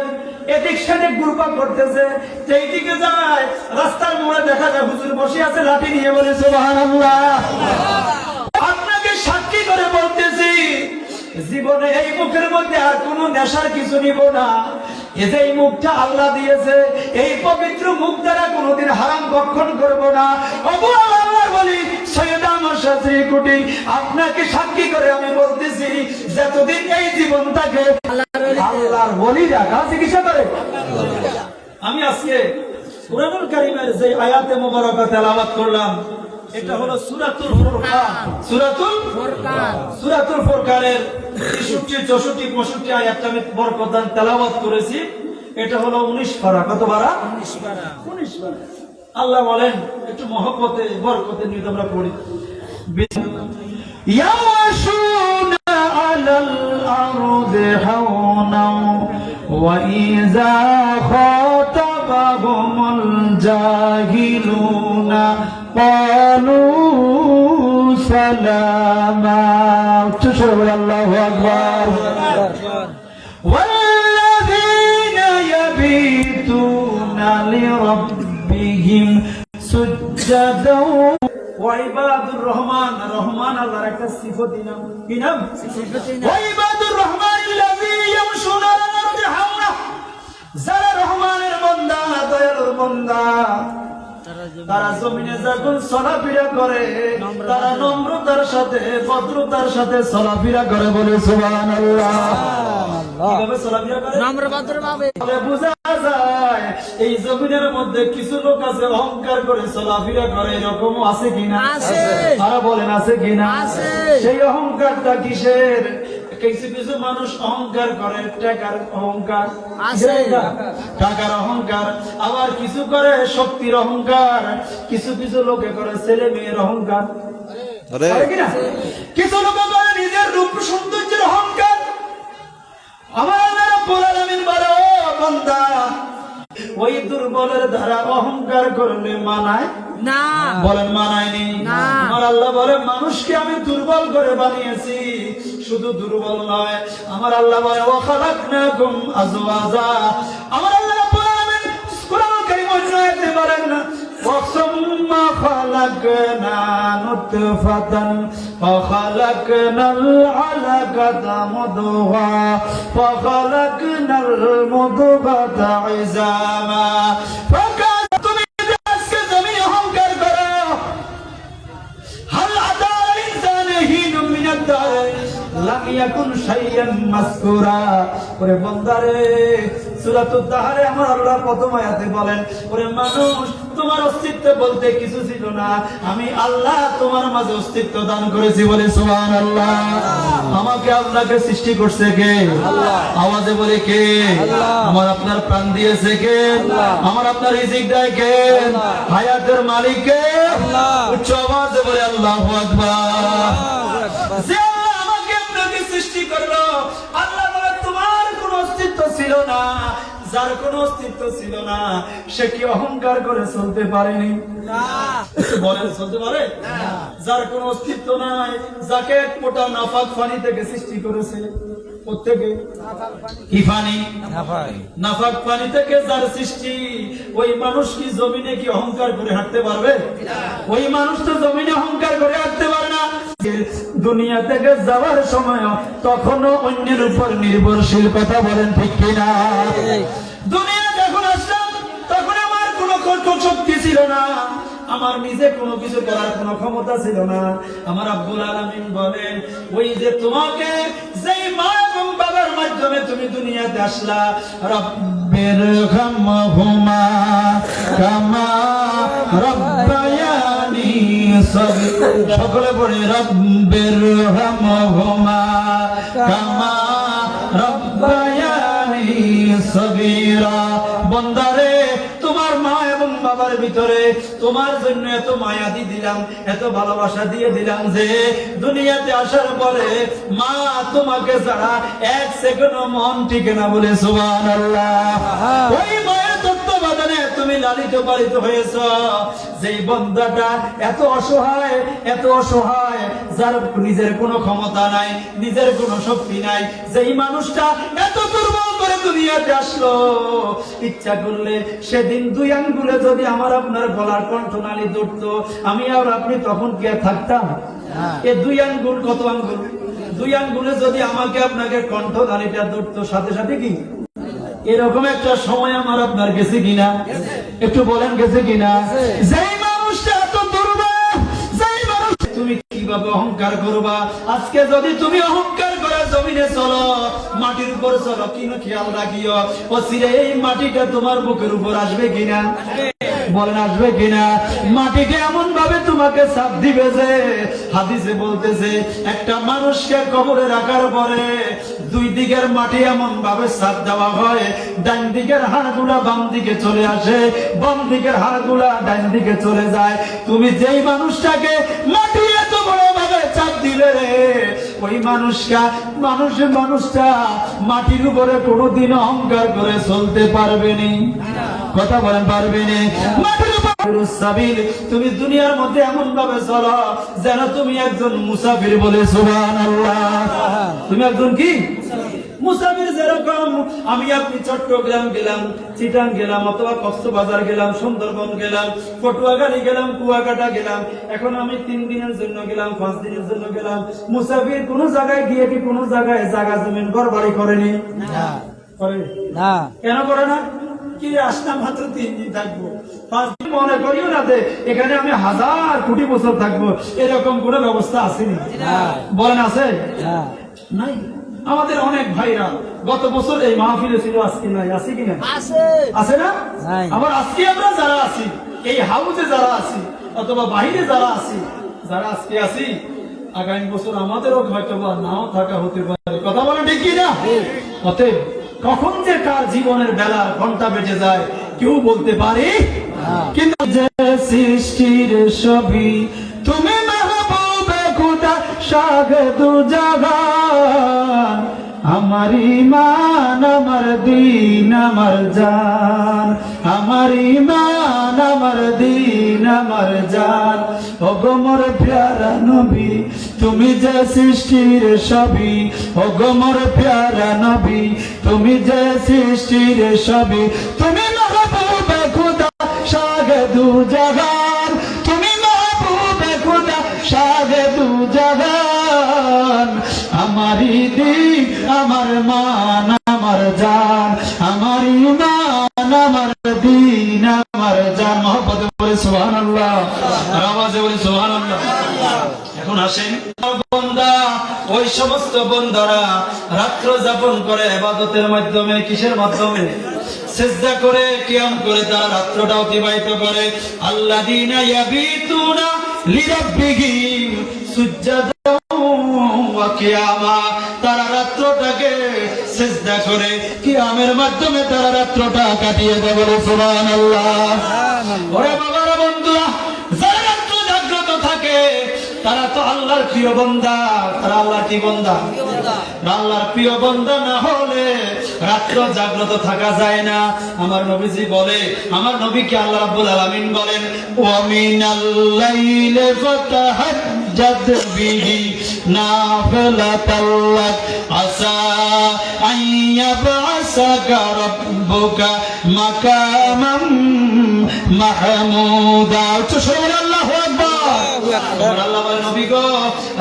এদিক সেদিক ঘুরপাক করতেছে। যেই দিকে যায়, রাস্তার মোড়ে দেখা যায় হুজুর বসে আছে লাঠি নিয়ে। বলে সুবহানাল্লাহ। আপনাকে সাক্ষী করে বলতেছি, জীবনে এই মুখের মধ্যে আর কোন নেশার কিছু নিব না। এই যে এই মুখটা আল্লাহ দিয়েছে, এই পবিত্র মুখ দ্বারা কোনোদিন হারাম ভক্ষণ করব না। আল্লাহর বলি সৈয়দ আহমদ শাহ শ্রীকুটি, আপনাকে সাক্ষী করে আমি বলতেছি, যতদিন এই জীবন থাকে আল্লাহর ওলিরা চিকিৎসা করে। আমি আজকে কুরআনুল কারীমের যে আয়াতে মুবারাকা তেলাওয়াত করলাম, এটা হলো সূরাতুল ফুরকান। সূরাতুল ফুরকানের 63, 64, 65 আয়াতটা আমি বরকতান তেলাওয়াত করেছি। এটা হলো 19 পারা। কত পারা? 19 পারা। আল্লাহ বলেন, একটু মহব্বতে বরকতে নিয়ে আমরা পড়ি। ইয়ামাশুনা আলাল আরদি হাওনা ওয়া ইযা খাতাবাহুমুল জাহিলুনা ক্বালু সালামা। আল্লাহু আকবার। ওয়াল্লাযীনা ইয়াবিতুনা লিরাব্বিহিম সুজদাও ওয়া ইবাদুর রহমান। রহমান আল্লাহর একটা সিফাতি নাম। কি নাম? সিফাতি নাম। ওয়া ইবাদুর রহমানিল্লাযী ইয়ামশুনা আলাল আরদি হাওনা। যারা রহমানের বান্দা, দয়ালুর বান্দা, তারা জমিনে যখন চলাফেরা করে, তারা নম্রতার সাথে, ভদ্রতার সাথে চলাফেরা করে। বলে সুবহানাল্লাহ। কিভাবে চলাফেরা করে? নম্র ভদ্র ভাবে। বোঝা যায় এই জমিনের মধ্যে কিছু লোক আছে অহংকার করে চলাফেরা করে, এরকমও আছে কিনা? আছে। তারা বলেন আছে কিনা? আছে। সেই অহংকারটা কিসের? কিছু কিছু মানুষ অহংকার করে টাকার অহংকার, আছে। টাকার অহংকার, আবার কিছু করে শক্তির অহংকার, কিছু কিছু লোকে করে ছেলে মেয়ের অহংকার, করে কিনা? কিছু লোক করে নিজের রূপ সৌন্দর্যের অহংকার। আমার আল্লাহ রাব্বুল আলামিন বলে, ও বান্দা, ওই দুর্বলের দ্বারা অহংকার করলে মানায় না। বলেন মানায়নি? না। আমার আল্লাহ বলে মানুষকে আমি দুর্বল করে বানিয়েছি, শুধু দুর্বল নয়, আমার আল্লাহ বলে ওয়া খালাকনাকুম আজওয়াজা। আমার আল্লাহ রাব্বুল আলামিন কুরআন কারীমে অন্য আয়াতে বলেন ওয়াসুম্মা খালাকনা নুতফাতান ওয়া খালাকনাল আলাকাতা মুদগা ওয়া খালাকনাল মুদগাতা ইজামা। লাম ইয়াকুন শাইয়ান মাযকুরা। ওরে বান্দারে, সূরাতুদ দাহরে আমার আল্লাহ প্রথম আয়াতে বলেন, ওরে মানুষ, তোমার অস্তিত্ব বলতে কিছু ছিল না, আমি আল্লাহ তোমার মাঝে অস্তিত্ব দান করেছি। বলে সুবহানাল্লাহ। আমাকে আপনাকে সৃষ্টি করছে কে? আল্লাহ। আওয়াজে বলে কে? আল্লাহ। আমার আপনার প্রাণ দিয়েছে কে? আল্লাহ। আমার আপনার রিজিক দেয় কে? আল্লাহ। হায়াতের মালিক কে? আল্লাহ। উচ্চ আওয়াজে বলে আল্লাহু আকবার। যে আল্লাহ আমাকে আপনাকে সৃষ্টি করলো, আল্লাহ বলে তোমার কোনো অস্তিত্ব ছিল না, যার কোনো অস্তিত্ব ছিল না সে কি অহংকার করে চলতে পারেনি? না। বলেন চলতে পারে? যার কোনো অস্তিত্ব নাই, যাকে এক ফোঁটা নাফাক পানি থেকে সৃষ্টি করেছে, প্রত্যেকে কি পানি? নাফাক পানি থেকে যার সৃষ্টি, ওই মানুষ কি জমিনে কি অহংকার করে হাঁটতে পারবে? ওই মানুষ তো জমিনে অহংকার করে হাঁটতে পারে না। দুনিয়া থেকে যাওয়ার সময় তখনও অন্যের উপর নির্ভরশীল। কথা বলেন ঠিক কিনা? দুনিয়া যখন আসলাম তখন আমার কোনো শক্তি ছিল না, আমার নিজে কোনো কিছু করার কোনো ক্ষমতা ছিল না। আমার রাব্বুল আলামিন বলেন, ওই যে তোমাকে যেই মা এবং বাবার মাধ্যমে তুমি দুনিয়াতে আসলা, রাব্বিরহামহুমা কামা রাব্বায়ানি সগীরা। সকলে পড়ে রাব্বিরহামহুমা কামা রাব্বায়ানি সগীরা। বান্দারে, তোমার মা এবং বাবার ভিতরে তোমার জন্য এত মায়া দিয়ে দিলাম, এত ভালোবাসা দিয়ে দিলাম যে দুনিয়াতে আসার পরে মা তোমাকে ছাড়া এক সেকেন্ডও মন টিকে না। বলে সুবহানাল্লাহ। ওই মায়ের তত্ত্বাবধানে তুমি লালিত পালিত হয়েছ। যেই বান্দাটা এত অসহায়, এত অসহায়, যার নিজের কোনো ক্ষমতা নাই, নিজের কোনো শক্তি নাই, যেই মানুষটা এত দুর্বল করে দুনিয়াতে আসলো, ইচ্ছা করলে সেদিন দুই আঙ্গুলে যদি আমার আপনার গলার কণ্ঠনালী ধরতো, আমি আর আপনি তখন কি আর থাকতাম? এ দুই আঙ্গুল, কত আঙ্গুল? দুই আঙ্গুলে যদি আমাকে আপনাকে কণ্ঠনালীটা ধরতো, সাথে সাথে কি এরকম একটা সময় আমার আপনার গেছে কিনা? একটু বলেন গেছে কিনা? যেই মানুষটা এত দুর্বল, যেই মানুষ, তুমি কিভাবে অহংকার করবা? আজকে যদি তুমি অহংকার করে জমিনে চলো, মাটির উপর চলো, কিনো খেয়াল রাখিও, ও চিরে এই মাটিটা তোমার বুকের উপর আসবে কিনা? বলেন আসবে কিনা? মাটিকে এমন ভাবে তোমাকে চাপ দিবে যে হাদিসে বলতেছে, একটা মানুষকে কবরে রাখার পরে দুই দিকের মাটি এমন ভাবে চাপ দেওয়া হয়, ডান দিকের হাড়গুলা বাম দিকে চলে আসে, বাম দিকের হাড়গুলা ডান দিকে চলে যায়। তুমি যেই মানুষটাকে মাটি এত বড় ভাবে চাপ দিলে রে, ওই মানুষটা মাটির উপরে কোনোদিন অহংকার করে চলতে পারবে না। কথা বলেন পারবে না? মাটির উপর সাবিল। তুমি দুনিয়ার মধ্যে এমন ভাবে চলো যেন তুমি একজন মুসাফির। বলে সুবহানাল্লাহ। তুমি একজন কি মুসাফির। যেরকম আমি আপনি চট্টগ্রাম গেলাম, চিটাং গেলাম, অথবা কক্সবাজার গেলাম, সুন্দরবন গেলাম, পটুয়াখালী গেলাম, কুয়াকাটা গেলাম, এখন আমি 3 দিনের জন্য গেলাম, 5 দিনের জন্য গেলাম। মুসাফির কোন জায়গায় গিয়ে কি কোন জায়গায় জায়গা জমিন ঘর বাড়ি করেনি? করে না। কেন করে না? কি আসলাম মাত্র 3 দিন থাকবো, 5 দিন মনে করিও না যে এখানে আমি 1000 কোটি বছর থাকবো, এরকম কোন ব্যবস্থা আসেনি। বলেন আছে? নাই। আমাদের অনেক ভাইরা গত বছর এই মাহফিলে ছিল, আজকে নাই, আছে কিনা? আছে না? নাই। আবার আজকে আমরা যারা আছি এই হাউসে যারা আছি অথবা বাহিরে যারা আছি, যারা আজকে আছি, আগামী বছর আমাদেরও হয়তো বা নাও থাকা হতে পারে। কথা বলে ঠিক কিনা? অতএব কখন যে কার জীবনের বেলা ঘন্টা বেজে যায় কেউ বলতে পারে, কিন্তু যে সৃষ্টির ছবি তুমি মেহবুবে খুদা শাগে দু জাহান, আমার ইমান আমার দিন আমার জান, আমার ইমান আমার দিন আমার জান। ওগো মোর প্যারা নবী তুমি যে সৃষ্টির ছবি, ওগো মোর প্যারা নবী তুমি যে সৃষ্টির ছবি, তুমি মেহবুবে খুদা শাগে দু জাহান, তুমি মেহবুবে খুদা শাগে দু জাহান, আমারি দিন আমার মান আমার জান, আমার ইমান আমার দিন আমার জান। মহব্বতে বলে সুবহানাল্লাহ, আর আওয়াজে বলে সুবহানাল্লাহ। এখন আসেন বান্দা, ওই সমস্ত বন্দারা রাত্র যাপন করে ইবাদতের মাধ্যমে, কিসের মাধ্যমে? সিজদা করে, কিয়াম করে তারা রাত্রটা অতিবাহিত করে। আল্লাযীনা ইয়াবিতুনা লিরাব্বিহিম সুজদান ওয়া কিয়ামা, তারা রাত্রটাকে সিজদা করে কিয়ামের মাধ্যমে তারা রাত্রটা কাটিয়ে দেয়। বলে সুবহানাল্লাহ। ওরে বাবারা, বন্ধুরা, যারা রাত্র জাগ্রত থাকে তারা তো আল্লাহর প্রিয় বান্দা। তারা আল্লাহর কি বান্দা? আল্লাহর প্রিয় বান্দা না হলে রাত্র জাগ্রত থাকা যায় না। আমার নবীজি বলে, আমার নবীকে আল্লাহ রাব্বুল আলামিন বলেন, ওয়া মিনাল লাইলি ফাতাহাজ্জাদ বিহি নাফিলাতাল লাক আসা আন ইয়াবআসাকা রাব্বুকা মাকামান মাহমুদা। আল্লাহু আকবার। আল্লাহ বলেন, নবী গো,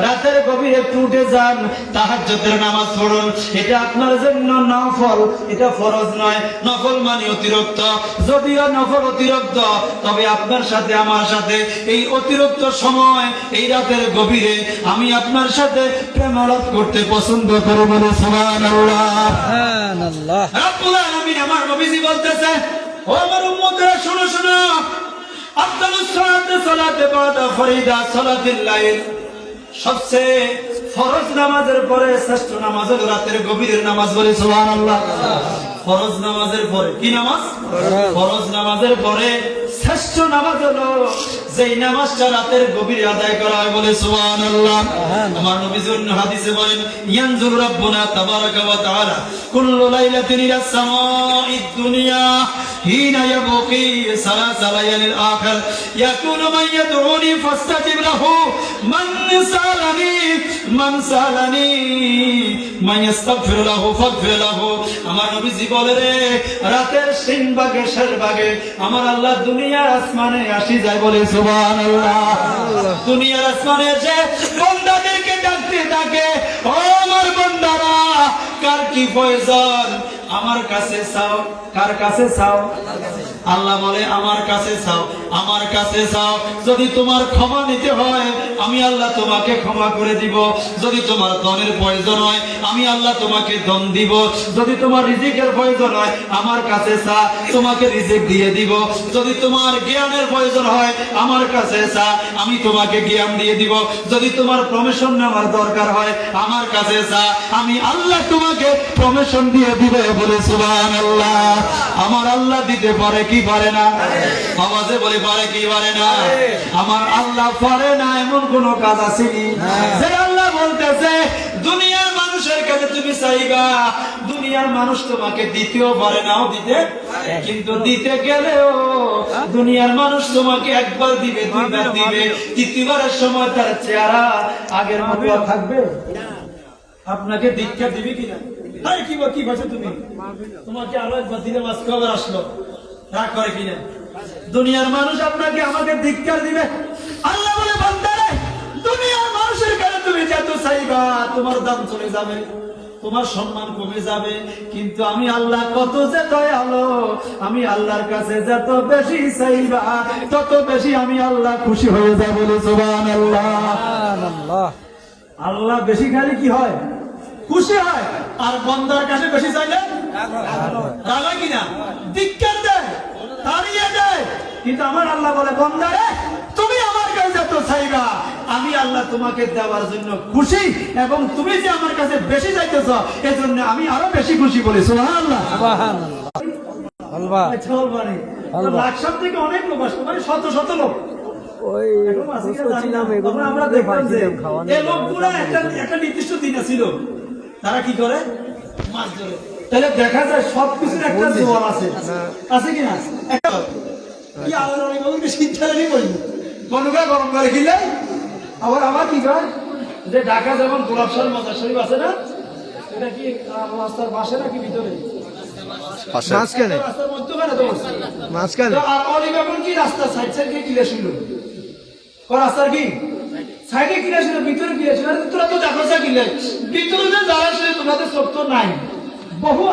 রাতের গভীরে একটু উঠে যান, তাহাজ্জুদের নামাজ পড়ুন। এটা আপনার জন্য নফল, এটা ফরজ নয়। নফল মানে অতিরিক্ত, যদিও নফল অতিরিক্ত, তবে আপনার সাথে আমার সাথে এই অতিরিক্ত সময় এই রাতের গভীরে আমি আপনার সাথে প্রেমালাপ করতে পছন্দ করি। বলে সুবহানাল্লাহ। সুবহানাল্লাহ। রাব্বুল আলামিন আমার নবীজি বলতেছে, ও আমার উম্মতরা শোনো শোনো, আফদালুস সালাতে সালাতে বাদা ফরিদা সালাতুল লাইল, সবচেয়ে ফরজ নামাজের পরে শ্রেষ্ঠ নামাজ হলো রাতের গভীরের নামাজ। বলে সুবহানাল্লাহ। ফরজ নামাজের পরে কি নামাজ? ফরজ নামাজের পরে শ্রেষ্ঠ নামাজ হলো যেই নামাজটা রাতের গভীরে আদায় করা হয়। বলে সুবহানাল্লাহ। আমার নবী অন্য হাদিসে বলেন, ইয়ানজুর রাব্বুনা তাবারাকা ওয়া তাআলা কুল্লু লাইলাতিন ইলাস সামাঈদ দুনিয়া হিনা ইয়াবকি সালাসা লায়ালিল আখির ইয়াকুলু মান ইয়াদউনি ফাস্তাজিব লাহু মান সালানি মান সালানি মান ইস্তাগফিরু লাহু ফাগফির লাহু। আমার নবীজি বলে, রে রাতের তিন ভাগে শেষ ভাগে আমার আল্লাহ দুনিয়ার আসমানে আসি যায়। বলে সুবহানাল্লাহ। দুনিয়ার আসমানে এসে বান্দাদেরকে ডাকতে থাকে, ও আমার বান্দারা, কার কি প্রয়োজন আমার কাছে চাও। কার কাছে চাও? আল্লাহ বলে, আমার কাছে চাও, আমার কাছে চাও। যদি তোমার ক্ষমা নিতে হয় আমি আল্লাহ তোমাকে ক্ষমা করে দিব। যদি তোমার ধনের প্রয়োজন হয় আমি আল্লাহ তোমাকে ধন দিব। যদি তোমার রিজিকের প্রয়োজন হয় আমার কাছে চা, তোমাকে রিজিক দিয়ে দিব। যদি তোমার জ্ঞানের প্রয়োজন হয় আমার কাছে চা, আমি তোমাকে জ্ঞান দিয়ে দিব। যদি তোমার প্রমোশন নেওয়ার দরকার হয় আমার কাছে চা, আমি আল্লাহ তোমাকে প্রমোশন দিয়ে দিব। বলে সুবহানাল্লাহ। আমার আল্লাহ দিতে পারে কি পারে না? আওয়াজে বলে, পারে কি পারে না? আমার আল্লাহ পারে না এমন কোন কাজ আছে কি? যে আল্লাহ বলতেছে দুনিয়ার মানুষের কাছে তুমি চাইবা, দুনিয়ার মানুষ তোমাকে দিতেও পারে নাও দিতে, কিন্তু দিতে গেলেও দুনিয়ার মানুষ তোমাকে একবার দিবে, দুইবার দিবে, তৃতীয়বারের সময় তার চেহারা আগের মতো থাকবে। আপনাকে দীক্ষা দিবে কিনা? কি বলছো তুমি? তোমাকে আরো একবার দিলে মাস কবার আসলো, রাগ করে কিনা? দুনিয়ার মানুষ আপনাকে আমাকে ধিক্কার দিবে। আল্লাহ বলে, বান্দারে, দুনিয়ার মানুষের কাছে তুমি যত চাইবা তোমার দাম চলে যাবে, তোমার সম্মান কমে যাবে। কিন্তু আমি আল্লাহ কত যে দয়ালু, আমি আল্লাহর কাছে যত বেশি চাইবা তত বেশি আমি আল্লাহ খুশি হয়ে যাব। বলে সুবহানাল্লাহ। সুবহানাল্লাহ। আল্লাহ বেশি খালি কি হয়? খুশি হয়, আর বন্দার কাছে বেশি চাইলে রাগ হয় কিনা, ধিক্কার দেয়, তাড়িয়ে দেয়। কিন্তু আমার আল্লাহ বলে, বন্দারে তুমি আমার কাছে যত চাইবা আমি আল্লাহ তোমাকে দেওয়ার জন্য খুশি, এবং তুমি যে আমার কাছে বেশি চাইতেছ এজন্য আমি আরো বেশি খুশি বলি। সুবহানাল্লাহ। আচ্ছা, বলবানি লাখ সব থেকে অনেক লোক আসবে, মানে শত শত লোক। আমরা দেখলাম যে এই লোকগুলা একটা নির্দিষ্ট দিন ছিল, তারা কি করে, মাছ ধরে। তাহলে দেখা যায় সবকিছুর একটা জোয়ার আছে, আছে কিনা? কি আবার অনেক বলতে শীতকালে নিয়ে বলবো, গনুকা গরম করে খেলে আবার আবার কি করে, যে ঢাকা যেমন গোলাপশাল মাজার শরীফ আছে না, এটা কি রাস্তার পাশে নাকি ভিতরে? মাঝখানে। রাস্তার মধ্যখানে তো বসছে। মাঝখানে। তো আর অনেক এখন কি রাস্তা সাইড সাইড দিয়ে কিলে ছিল, রাস্তার কি সাইডে কিলে ছিল, ভিতরে কিলে ছিল। তোরা তো দেখো যা কিলে ভিতরে যে যারা ছিল তোমাদের চোখ তো নাই। বহু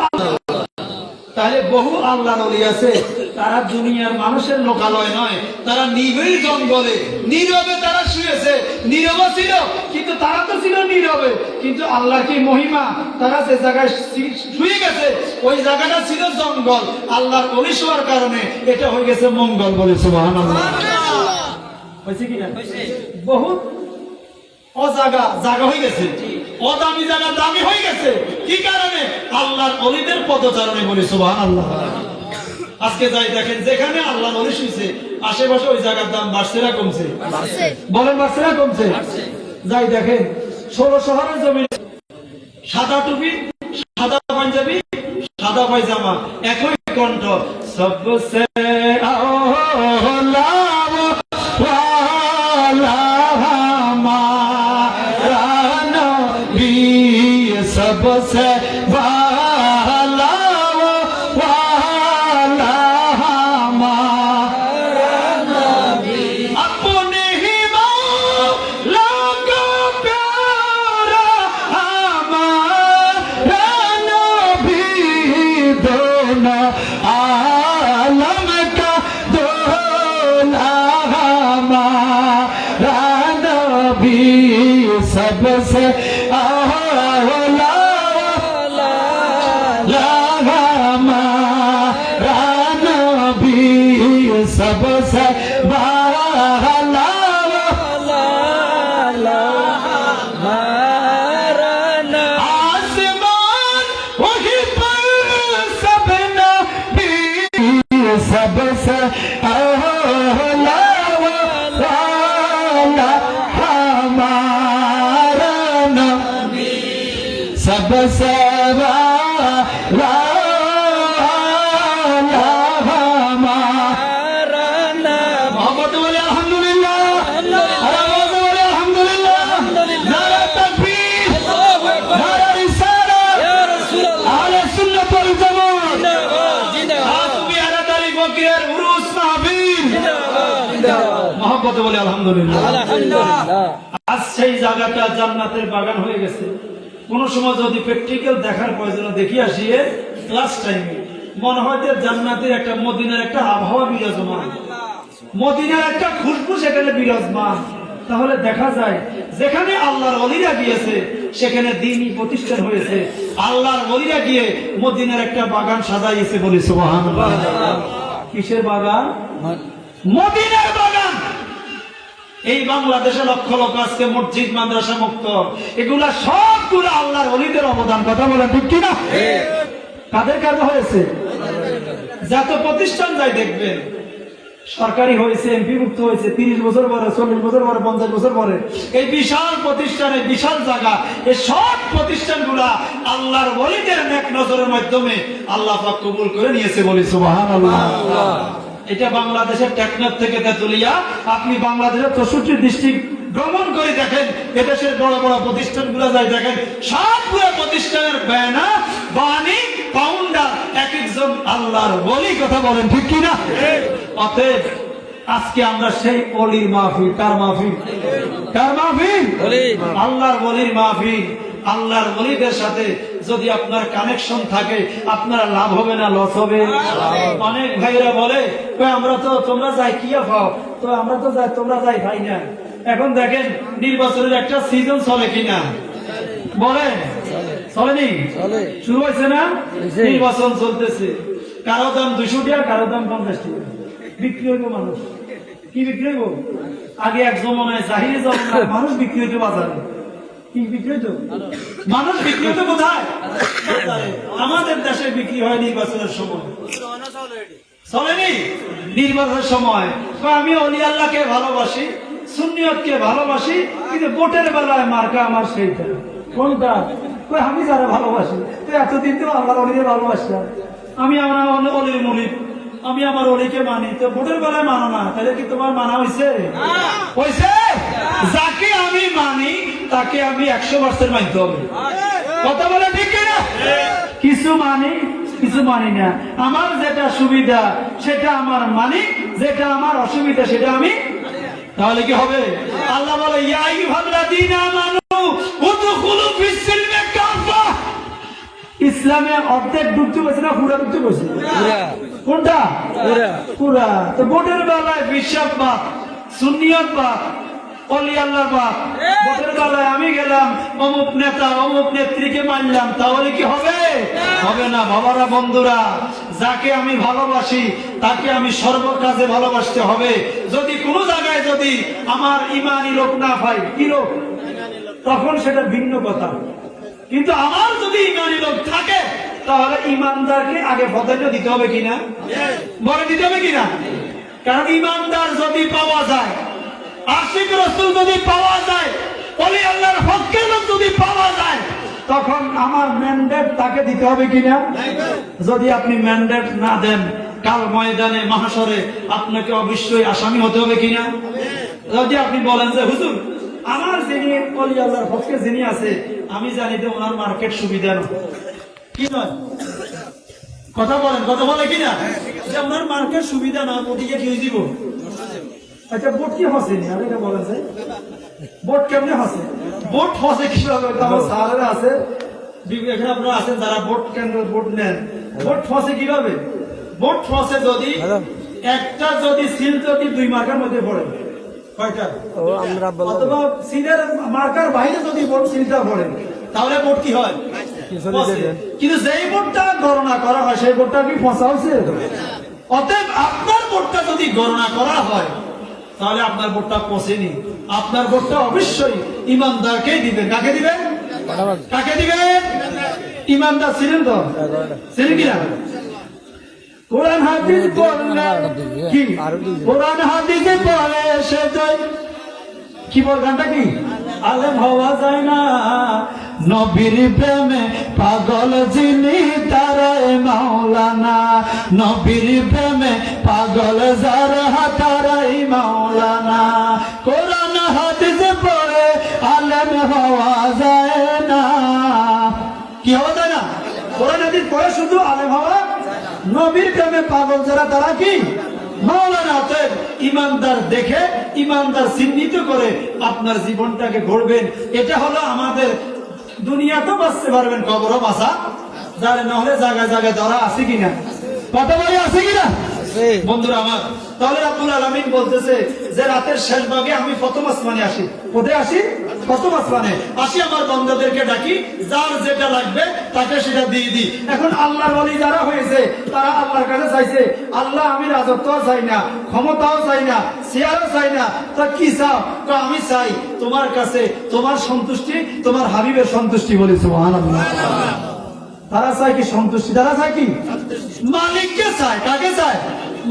তাহলে বহু আল্লাহর ওলি আছে, তারা দুনিয়ার মানুষের লোকালয় নয়, তারা নিবিড় জঙ্গলে নীরবে তারা শুয়েছে। নীরবে ছিল কিন্তু তারা তো ছিল নীরবে, কিন্তু আল্লাহর কি মহিমা, তারা যে জায়গায় শুয়ে গেছে ওই জায়গাটা ছিল জঙ্গল। আল্লাহর ওলি শোয়ার কারণে এটা হয়ে গেছে মঙ্গল বলে। সুবহানাল্লাহ। হয়েছে কিনা? বহুত অজাগা জায়গা হয়ে গেছে, অদামি জায়গা দামি হয়ে গেছে। কি কারণে? আল্লাহর ওলিদের পদচারণে বলি। সুবহানাল্লাহ। আজকে যাই দেখেন, যেখানে আল্লাহর ওলি শুইছে আশেপাশে ওই জায়গার দাম বাড়ছে না কমছে? বলেন বাড়ছে না কমছে? যাই দেখেন, 16 শহরের জমি, সাদা টুপি, সাদা পাঞ্জাবি, সাদা পায়জামা, একই কণ্ঠ, সবসে আওলা सबसे वाला वाला हमारा नबी, अपने ही मौला का प्यारा हमारा नबी, दोनों आलम का दूल्हा हमारा नबी, सबसे सबसे वाला आसमान वही पर सब नबी, सबसे आला वाला हमारा नबी, सबसे वाला বলে আলহামদুলিল্লাহ। আজ সেই জায়গাটা জান্নাতের বাগান হয়ে গেছে। কোন সময় যদি প্র্যাকটিক্যাল দেখার প্রয়োজন দেখি আসিয়ে ক্লাস টাইমে মনে হয় যে জান্নাতের একটা মদিনার একটা আবহাওয়া বিরাজমান, মদিনার একটা খুশবু সেখানে বিরাজমান। তাহলে দেখা যায় যেখানে আল্লাহর ওলিরা গিয়েছে সেখানে দ্বীনই প্রতিষ্ঠান হয়েছে। আল্লাহর ওলিরা গিয়ে মদিনার একটা বাগান সাজাইয়েছে বলি সুবহানাল্লাহ। কিসের বাগান? মদিনার বাগান। এই বাংলাদেশে লক্ষ লক্ষ আজকে মসজিদ মাদ্রাসা মুক্ত, এগুলা সবগুলো আল্লাহর ওলিদের অবদান। কথা বলেন ঠিক কিনা? কাদের কারণে হয়েছে? যত প্রতিষ্ঠান যাই দেখবেন সরকারি হয়েছে, এমপি মুক্ত হয়েছে, 30 বছর পরে, 40 বছর পরে, 50 বছর পরে, এই বিশাল প্রতিষ্ঠানে বিশাল জায়গা, এই সব প্রতিষ্ঠানগুলা আল্লাহর ওলিদের নেক নজরের মাধ্যমে আল্লাহ পাক কবুল করে নিয়েছে বলি সুবহানাল্লাহ। এটা বাংলাদেশের টেকনাফ থেকে তেতুলিয়া, আপনি বাংলাদেশের 64 ডিস্ট্রিক্ট ভ্রমণ করে দেখেন, এদেশের বড় বড় প্রতিষ্ঠানগুলো যাই দেখেন, সবগুলো প্রতিষ্ঠানের ব্যানার বাণী ফাউন্ডার এক একজন আল্লাহর ওলি। কথা বলেন ঠিক কিনা? অতএব আজকে আমরা সেই ওলির মাহফিল। কার মাহফিল? কার মাহফিল? আল্লাহর ওলির মাহফিল। আল্লাহর ওলিদের সাথে যদি আপনার কানেকশন থাকে আপনার লাভ হবে না লস হবে? অনেক ভাইরা বলে আমরা তো তোমরা যাই কি পাও, তো আমরা তো যাই তোমরা যাই ভাই না। এখন দেখেন নির্বাচনের একটা সিজন চলে কিনা বলেন, চলেনি? চলে। শুরু হয়েছে না? হয়েছে। নির্বাচন চলতেছে, কারো দাম 200 টাকা, কারো দাম 50 টাকা। বিক্রি হইব মানুষ, কি বিক্রি হইব? আগে এক জমানায় জাহিরে জমানায় মানুষ বিক্রি হইতো বাজারে। কি বিক্রি হইতো? মানুষ বিক্রি হইতো কোথায়? আমাদের দেশে বিক্রি হয় নির্বাচনের সময়। চলেনি? নির্বাচনের সময় আমি অলি আল্লাহকে ভালোবাসি, সুন্নিয়তকে ভালোবাসি, কিন্তু ভোটের বেলায় মার্কা আমার সেইটা। কোনটা? আমি যারা ভালোবাসি, তো এতদিন তো আল্লাহর অলিকে ভালোবাসলাম, আমি আমার অলির মুরিদ, আমি আমার অলিকে মানি, তো ভোটের বেলায় মানো না, তাহলে কি তোমার মানা হয়েছে? হয়েছে? যাকে আমি মানি তাকে আমি 100% মানতে হবে। কথা বলে ঠিক না? কিছু মানি, কিছু মানি না। আমার যেটা সুবিধা সেটা আমার মানি, যেটা আমার অসুবিধা সেটা আমি। তাহলে কি হবে? আল্লাহ বলে ইয়া আইয়ুহাল্লাযীনা আমানু উদখুলু ফিস-সিলমি কাফা। ইসলামে অর্ধেক ঢুকতে বসে না পুরা ঢুকতে বসে? কোনটা? পুরা। তো ভোটের বেলায় বিশ্বাস বাদ, সুন্নিয়ত বাদ, অলি আল্লাহর বাদ। ভোটের বেলায় আমি গেলাম অমুক নেতা অমুক নেত্রীকে মানলাম, তাহলে কি হবে? হবে না। বাবারা, বন্ধুরা, যাকে আমি ভালোবাসি তাকে আমি সর্বকাজে ভালোবাসতে হবে। যদি কোনো জায়গায় যদি আমার ইমানি লোক না পাই, কি লোক, তখন সেটা ভিন্ন কথা। কিন্তু আমার যদি ইমানি লোক থাকে তাহলে ইমানদারকে আগে প্রাধান্য দিতে হবে কিনা? বলে দিতে হবে কিনা? কারণ ইমানদার যদি পাওয়া যায়, আশিক রাসূল যদি পাওয়া যায়, ওলি আল্লাহর হকের লোক যদি পাওয়া যায়, তখন আমার ম্যান্ডেট তাকে দিতে হবে কিনা? যদি আপনি ম্যান্ডেট না দেন, কাল ময়দানে মাহশরে আপনাকে অবশ্যই আসামি হতে হবে কিনা? যদি আপনি বলেন যে হুজুর আমার যিনি ওলি আল্লাহর হকে যিনি আছে, আমি জানি যে ওনার মার্কেট সুবিধা নয়, কি নয়? কথা বলেন, কথা বলে কিনা? যে ওনার মার্কেট সুবিধা না, ওদিকে কি দিব? আচ্ছা, ভোট কি হসেনি? আমি এটা বলেন যে ভোট কেমনে হসে? ভোট হসে কিভাবে? আমার স্যারেরা আছে, এখানে আপনারা আছেন যারা ভোট কেন্দ্র ভোট নেন, ভোট হসে কিভাবে? ভোট হসে যদি একটা যদি সিল যদি 2 মার্কার মধ্যে পড়ে, কয়টা? অথবা সিলের মার্কার বাইরে যদি ভোট সিলটা পড়ে, তাহলে ভোট কি হয়? কিন্তু যেই ভোটটা গণনা করা হয় সেই ভোটটা কি ফসা হয়েছে? অতএব আপনার ভোটটা যদি গণনা করা হয় তাহলে আপনার ভোটটা পচেনি। আপনার ভোটটা অবশ্যই ইমানদারকে দিবেন। কাকে দিবেন? কাকে দিবেন? ইমানদার ছিলেন তো? ছিলেন কিনা? কোরআন হাদিস পড়লে কি? কোরআন হাদিসে পড়ে সে যায় কি? বল গানটা কি? আলেম হওয়া যায় না, নবীর প্রেমে পাগল যিনি তারাই মাওলানা। নবীর প্রেমে পাগল যারা তারাই মাওলানা। কোরআন হাদিস পড়ে আলেম হওয়া যায় না। কি হওয়া যায় না? কোরআন হাদিস পড়ে শুধু আলেম হওয়া, নবীর প্রেমে পাগল যারা তারা কি মাওলানা। অতএব ইমানদার দেখে, ইমানদার চিহ্নিত করে আপনার জীবনটাকে গড়বেন। এটা হলো আমাদের দুনিয়াতেও বাঁচতে পারবেন, কবরও বাঁচা যার না হলে জায়গায় জায়গায় ধরা আছে কিনা? কথা বলে আছে কিনা? বন্ধুরা আমার, তাহলে রাব্বুল আলামিন বলতেছে যে রাতের শেষ ভাগে আমি প্রথম আসমানে আসি। কোথায় আসি? প্রথম আসমানে আসি, আমার বান্দাদেরকে ডাকি, যার যেটা লাগবে তাকে সেটা দিয়ে দিই। এখন আল্লাহর ওলি যারা হয়েছে তারা আল্লাহর কাছে চাইছে, আল্লাহ আমি রাজত্বও চাই না, ক্ষমতাও চাই না, চেয়ারও চাই না, তা কি চাও? তো আমি চাই তোমার কাছে তোমার সন্তুষ্টি, তোমার হাবিবের সন্তুষ্টি। বলি সুবহানাল্লাহ। তারা চায় কি সন্তুষ্টি? তারা চায় কি? মালিককে চায়। কাকে চায়?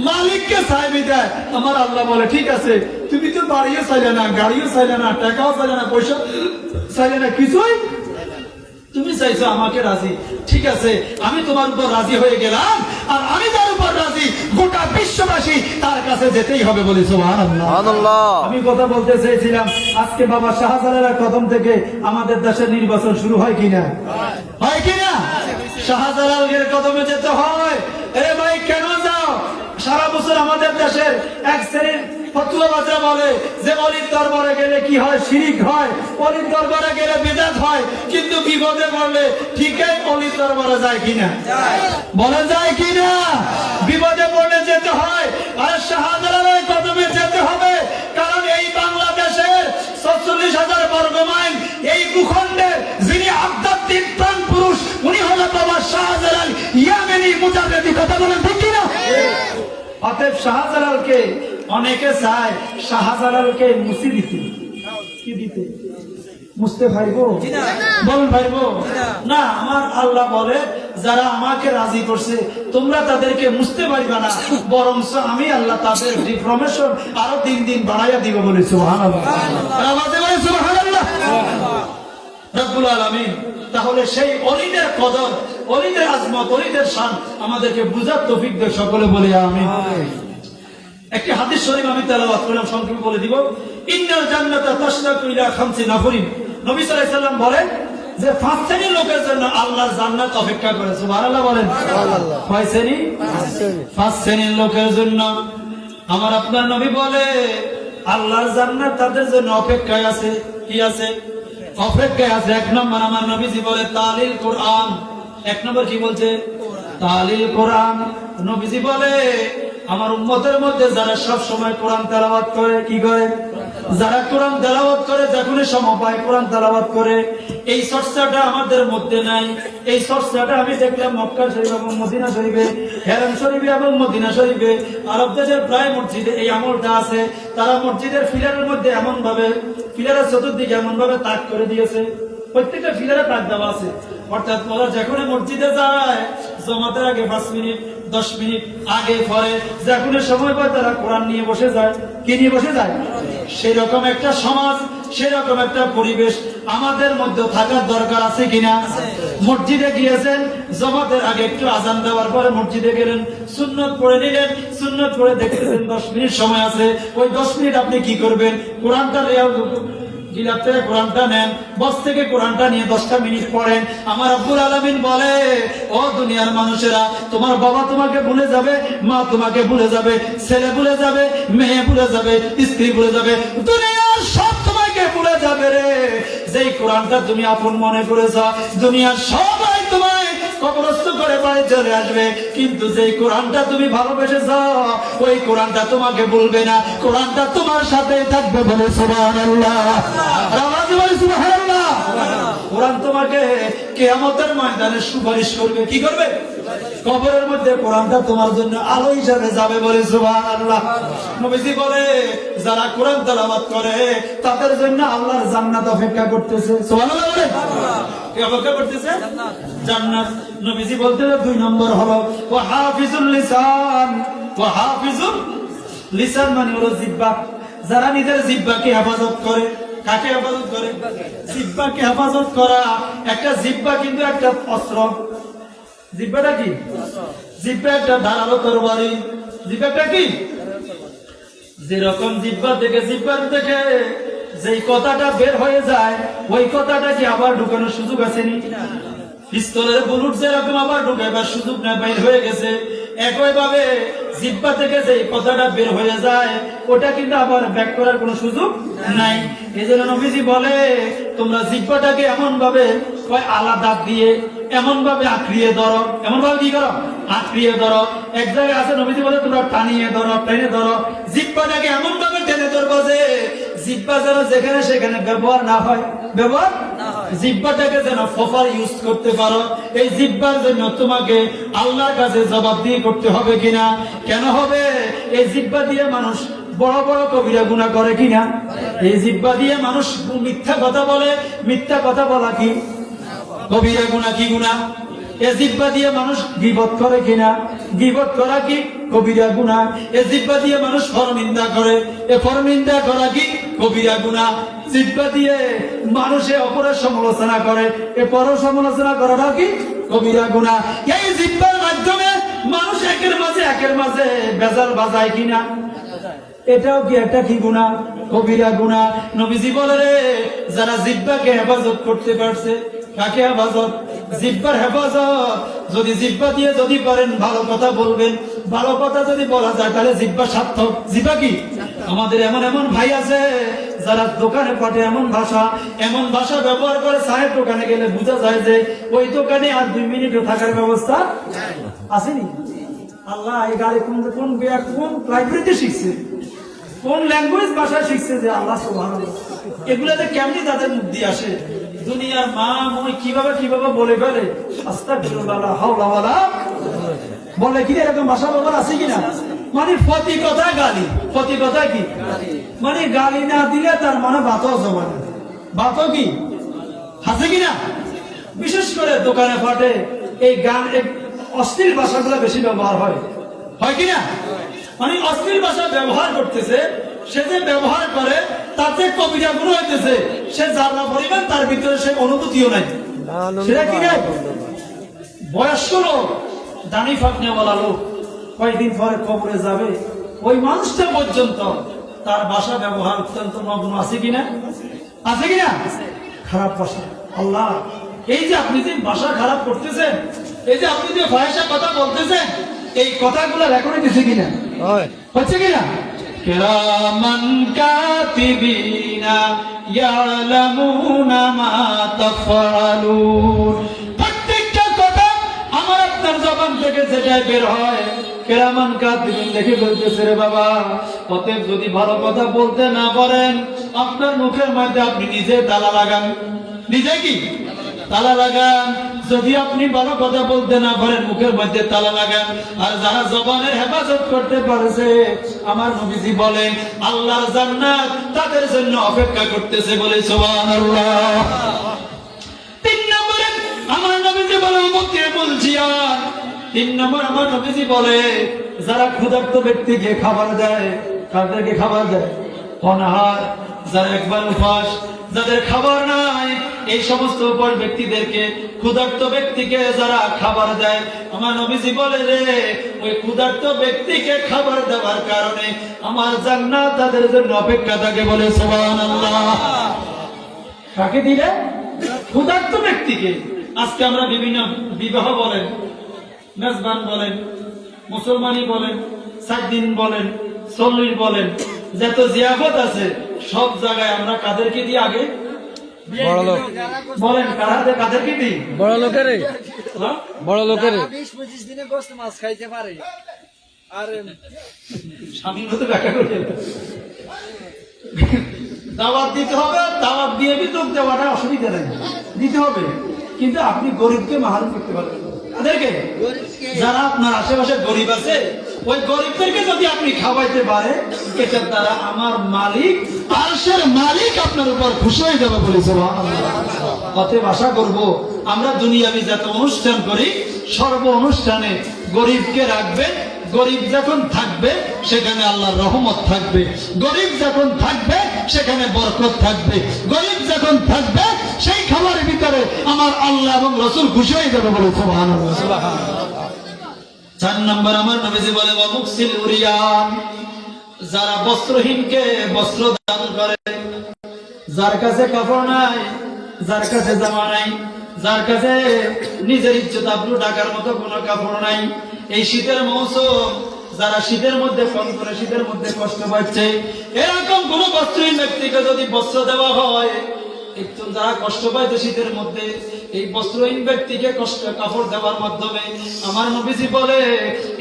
মালিককে চায়। বিদায় আমার আল্লাহ বলে ঠিক আছে, তুমি তো বাড়িও চাইলে না, গাড়িও চাইলে না, টাকাও চাইলে না, পয়সা চাইলে না, কিছুই তুমি চাইছো আমাকে রাজি। ঠিক আছে, আমি তোমার উপর রাজি হয়ে গেলাম, আর আমি তার উপর রাজি, গোটা বিশ্ববাসী তার কাছে যেতেই হবে। বলি সুবহানাল্লাহ। আমি কথা বলতে চেয়েছিলাম, আজকে বাবা শাহজালালের কদম থেকে আমাদের দেশের নির্বাচন শুরু হয় কিনা? হয় কিনা? শাহজালালের কদমে যেতে হয়। এ ভাই কেন যাও? সারা বছর আমাদের দেশের এক শ্রেণীর ফতুয়াবাজরা বলে যে অলির দরবারে গেলে কি হয়? শিরিক হয়। অলির দরবারে গেলে বিদআত হয়। কিন্তু বিপদে পড়লে ঠিকই অলির দরবারে যায় কিনা? বলে যায় কিনা? বিপদে পড়লে যেতে হয়, আর শাহজালালের কদমে যেতে হবে। কারণ এই বাংলাদেশের ৪৬,০০০ বর্গ মাইল এই ভূখণ্ডের যিনি আধ্যাত্মিক প্রাণ অতএব শাহজালালকে অনেকে চায় শাহজালালকে মুছে দিতে। কি দিতে? মুছতে পারবো? বলেন পারবো না? আমার আল্লাহ বলে যারা আমাকে রাজি করছে তোমরা তাদেরকে মুছতে পারবে না, বরঞ্চ আমি আল্লাহ তাদের ডিফরমেশন আরো দিন দিন বাড়াইয়া দিব বলে সুবহানাল্লাহ। আওয়াজে বলে সুবহানাল্লাহ। রব্বুল আলামিন তাহলে সেই অলিদের কদর, অলিদের আজমত, অলিদের শান আমাদেরকে বুঝার তৌফিক দেয়। সকলে বলি আমিন। একটি হাদিস শরীফ আমি তেলাওয়াত করলাম, সংক্ষেপে বলে দিব। ইন্নাল জান্নাতা তাশতাকু ইলা খামসি নাফরিন। নবী সাল্লাল্লাহু আলাইহি সাল্লাম বলেন যে 5 শ্রেণীর লোকের জন্য আল্লাহর জান্নাত অপেক্ষা করে। সুবহানাল্লাহ বলেন। কয় শ্রেণী? 5 শ্রেণীর লোকের জন্য আমার আপনার নবী বলে আল্লাহর জান্নাত তাদের জন্য অপেক্ষায় আছে। কি আছে? অপেক্ষায় আছে। 1 নম্বর আমার নবীজি বলে তালিল কোরআন। 1 নম্বর কি বলছে? তালিল কোরআন। নবীজি বলে আমার উম্মতের মধ্যে যারা সব সময় কোরআন তেলাওয়াত করে, কি করে? যারা কোরআন তেলাওয়াত করে, যখনই সময় পায় কোরআন তেলাওয়াত করে। এই চর্চাটা আমাদের মধ্যে নাই। এই চর্চাটা আমি দেখলাম মক্কা শরীফ এবং মদিনা শরীফে, হেরাম শরীফে এবং মদিনা শরীফে, আরব দেশের প্রায় মসজিদে এই আমলটা আছে। তারা মসজিদের ফিলারের মধ্যে এমন ভাবে, ফিলারের চতুর্দিকে এমন ভাবে তাক করে দিয়েছে, প্রত্যেকটা ফিলারে তাক দেওয়া আছে। অর্থাৎ ওরা যখন মসজিদে যায় জমাতের আগে 5 মিনিট 10 মিনিট আগে পরে যখন সময় পায় তারা কোরআন নিয়ে বসে যায়। কি নিয়ে বসে যায়? সেরকম একটা সমাজ, সেরকম একটা পরিবেশ আমাদের মধ্যে থাকার দরকার আছে কিনা? মসজিদে গিয়েছেন, জমাতের আগে একটু আজান দেওয়ার পরে মসজিদে গেলেন, সুন্নত পড়ে নিলেন, সুন্নত পড়ে দেখতেছেন 10 মিনিট সময় আছে। ওই 10 মিনিট আপনি কি করবেন? কোরআনটা গিলাপ থেকে কোরআনটা নেন, বস থেকে কোরআনটা নিয়ে 10টা মিনিট পড়েন। আমার রব্বুল আলামিন বলে ও দুনিয়ার মানুষেরা, তোমার বাবা তোমাকে ভুলে যাবে, মা তোমাকে ভুলে যাবে, ছেলে ভুলে যাবে, মেয়ে ভুলে যাবে, স্ত্রী ভুলে যাবে, দুনিয়ার সব তোমাকে ভুলে যাবে রে। যেই কোরআনটা তুমি আপন মনে করেছ, দুনিয়ার সবাই তোমায় কবরস্থ করে বাড়ি চলে আসবে, কিন্তু যেই কোরআনটা তুমি ভালোবেসেছ ওই কোরআনটা তোমাকে ভুলবে না, কোরআনটা তোমার সাথে থাকবে। বলে সুবহানাল্লাহ। আওয়াজ বলে সুবহানাল্লাহ। কোরআন তোমাকে কিয়ামতের ময়দানে সুপারিশ করবে। কি করবে? কবরের মধ্যে কোরআনটা তোমার জন্য আলো হিসাবে যাবে। বলে সুবহানাল্লাহ। নবীজি বলে যারা কোরআন তেলাওয়াত করে তাদের জন্য আল্লাহর জান্নাত অপেক্ষা করতেছে। সুবহানাল্লাহ বলে। কি অপেক্ষা করতেছে? জান্নাত। নবীজি বলতে 2 নম্বর হলো ওয়া হাফিজুল লিসান। ওয়া হাফিজুল লিসান মানে হলো জিহ্বা। যারা নিজের জিহ্বাকে হেফাজত করে। কাকে হেফাজত করে? জিহ্বাকে হেফাজত করা। একটা জিহ্বা কিন্তু একটা অস্ত্র। জিহ্বাটা কি? জিহ্বা একটা ধারালো তরবারি। জিহ্বাটা কি? যেরকম জিহ্বা থেকে যেই কথাটা বের হয়ে যায় ওই কথাটা কি আবার ঢুকানোর সুযোগ আছে নি? পিস্তলের বুলেট যেরকম আবার ঢুকাইবার সুযোগ নাই, বাইর হয়ে গেছে। একইভাবে জিহ্বা থেকে যেই কথাটা বের হয়ে যায় ওটা কিন্তু আবার ব্যাক করার কোনো সুযোগ নাই। এজন্য নবীজি বলে তোমরা জিহ্বাটাকে এমন ভাবে আলাদা দিয়ে এমন ভাবে আঁকড়িয়ে ধরো। এমন ভাবে কি করো? আঁকড়িয়ে ধরো। এক জায়গায় আছে নবীজি বলে তোমরা টানিয়ে ধরো, টেনে ধরো। জিহ্বাটাকে এমন ভাবে টেনে ধরবো যে জিহ্বা যেন যেখানে সেখানে ব্যবহার না হয়, ব্যবহার জিহ্বাটাকে যেন ফফার ইউজ করতে পারো। এই জিহ্বার জন্য তোমাকে আল্লাহর কাছে জবাবদিহি করতে হবে কিনা? কেন হবে? এই জিহ্বা দিয়ে মানুষ বড় বড় কবিরা গুনাহ করে কিনা? এই জিহ্বা দিয়ে মানুষ মিথ্যা কথা বলে। মিথ্যা কথা বলা কি কবিরা গুনাহ? কি গুনাহ? এই জিহ্বা দিয়ে মানুষ গীবত করে কিনা? গীবত করা কি কবিরা গুনাহ। এই জিহ্বা দিয়ে মানুষ পরনিন্দা করে। এই পরনিন্দা করা কি কবিরা গুনাহ। জিহ্বা দিয়ে মানুষে অপরের সমালোচনা করে। এই পর সমালোচনা করাটা কি কবিরা গুনাহ। এই জিহ্বার মাধ্যমে মানুষ একের মাঝে বেজাল বাজায় কিনা? এটাও কি একটা কি গুনাহ? কবিরা গুনাহ। নবীজি বলে রে যারা জিহ্বাকে হেফাজত করতে পারছে। কাকে হেফাজত? জিহ্বার হেফাজত। যদি জিহ্বা দিয়ে যদি পারেন ভালো কথা বলবেন, ভালো কথা যদি বলা যায় তাহলে জিহ্বা সার্থক। জিহ্বা কি? আমাদের এমন এমন ভাই আছে যারা দোকানে পাঠে এমন ভাষা ব্যবহার করে, সাহেব দোকানে গেলে বোঝা যায় যে ওই দোকানে আর 2 মিনিটও থাকার ব্যবস্থা আসেনি। আল্লাহ এই গাড়ি কোন লাইব্রেরিতে শিখছে, কোন ল্যাঙ্গুয়েজ ভাষা শিখছে যে আল্লাহ সুবহানাল্লাহ। এগুলাতে কেমনি তাদের মুখ দিয়ে আসে? দুনিয়ার মা মই কিভাবে বলে ফেলে আস্তাগফিরুল্লাহ লা হাওলা ওয়ালা বলে কি? এরকম ভাষা ব্যবহার আছে কিনা? মানে প্রতি কথায় গালি, প্রতি কথায় কি মানে গালি না দিলে তার মানে ভাতও জমা না, ভাতও কি আছে কিনা। বিশেষ করে দোকানে ফাটে এই গান, অশ্লীল ভাষাগুলো বেশি ব্যবহার হয়, হয় কিনা। মানে অশ্লীল ভাষা ব্যবহার করতেছে, সে যে ব্যবহার করে তাতে কবিতা গুলো হইতেছে, সে যারা পরিমাণ তার ভিতরে সে অনুভূতিও নাই, সেটা কি নাই। বয়স্ক লোক, দানি ফাঁকনেওয়ালা লোক কয়েকদিন পরে কবরে যাবে, ওই মানুষটা পর্যন্ত তার ভাষা ব্যবহার অত্যন্ত নগ্ন আছে কিনা, আছে কিনা, খারাপ ভাষা। আল্লাহ, এই যে আপনি যে ভাষা খারাপ করতেছেন, এই যে আপনি যে ভাষা কথা বলতেছেন, এই কথাগুলো রেকর্ড দিচ্ছে কিনা, হচ্ছে কিনা। কিরামান কাতিবিনা ইয়ালামুনা মা তাফআলুন। প্রত্যেকটা কথা আমার আপনার জবান থেকে যেটা বের হয়, কিরামান কাতিবিন দেখে বলতেছে, রে বাবা, অতএব যদি ভালো কথা বলতে না পারেন, আপনার মুখের মধ্যে আপনি নিজে তালা লাগান, নিজে কি তালা লাগান। যদি আপনি ভালো কথা বলতে না পারেন, মুখের মধ্যে তালা লাগান। আর যারা জবানের হেফাজত করতে পারছে, আমার নবীজি বলেন আল্লাহর জান্নাত তাদের জন্য অপেক্ষা করতেছে, বলে সুবহানাল্লাহ। 3 নম্বরে আমার নবীজি বলে, উম্মতে বলছি, আর 3 নম্বর আমার নবীজি বলে, যারা ক্ষুধার্ত ব্যক্তিকে খাবার দেয়, তাদেরকে খাবার দেয়, অনাহার, যারা একবার উপাস, যাদের খাবার নাই, এই সমস্ত উপর ব্যক্তিদেরকে, ক্ষুধার্ত ব্যক্তিকে যারা খাবার দেয়, আমার নবীজি বলে, রে ওই ক্ষুধার্ত ব্যক্তিকে খাবার দেওয়ার কারণে আমার জান্নাত তাদের জন্য অপেক্ষা থাকে, বলে সুবহানাল্লাহ। কাকে দিলে? ক্ষুধার্ত ব্যক্তিকে। আজকে আমরা বিভিন্ন বিবাহ বলেন, মেজবান বলেন, মুসলমানি বলেন, 7 দিন বলেন, 40 বলেন, যত জিয়াফত আছে সব জায়গায় আমরা কাদেরকে দিই আগে? বড় লোক বলেন, কাদেরকে দিই? বড় লোকের, বড় লোকের 20-25 দিনে গোস্ত মাছ খাইতে পারে। আর স্বামীর মতো ব্যাখ্যা করে দাওয়াত দিতে হবে, দাওয়াত দিয়ে বিতরণ দেওয়াটা অসুবিধা নেই, দিতে হবে, কিন্তু আপনি গরিবকে মাহারুম করতে পারবেন না। তাদেরকে, যারা আপনার আশেপাশে গরিব আছে, ওই গরিবদেরকে যদি আপনি খাওয়াইতে পারে, এটার দ্বারা আমার মালিক, আরশের মালিক আপনার উপর খুশি হয়ে যাবে, বলে সুবহানাল্লাহ। অতএব আশা করব আমরা দুনিয়াবি যত অনুষ্ঠান করি, সর্ব অনুষ্ঠানে গরিবকে রাখবেন। গরিব যখন থাকবে সেখানে আল্লাহর রহমত থাকবে, গরিব যখন থাকবে সেখানে বরকত থাকবে, গরিব যখন থাকবে সেই খাবারের ভিতরে আমার আল্লাহ এবং রাসূল খুশি হয়ে যাবে, বলে সুবহানাল্লাহ। 4 নম্বর আমার নবীজি বলে, ওয়ামুকসিল উরিয়ান, যারা বস্ত্রহীনকে বস্ত্র দান করে, যার কাছে কাপড় নাই, যার কাছে জামা নাই, যার কাছে নিজের ইজ্জত আবরু ঢাকার মতো কোনো কাপড় নাই, এই শীতের মৌসুম, যারা শীতের মধ্যে ফোন করে, শীতের মধ্যে কষ্ট পাচ্ছে, এরকম কোন বস্ত্রহীন ব্যক্তিকে যদি বস্ত্র দেওয়া হয়, একটু যারা কষ্ট পাইছে শীতের মধ্যে, এই বস্ত্রহীন ব্যক্তিকে কষ্ট কাপড় দেওয়ার মাধ্যমে আমার নবীজি বলে,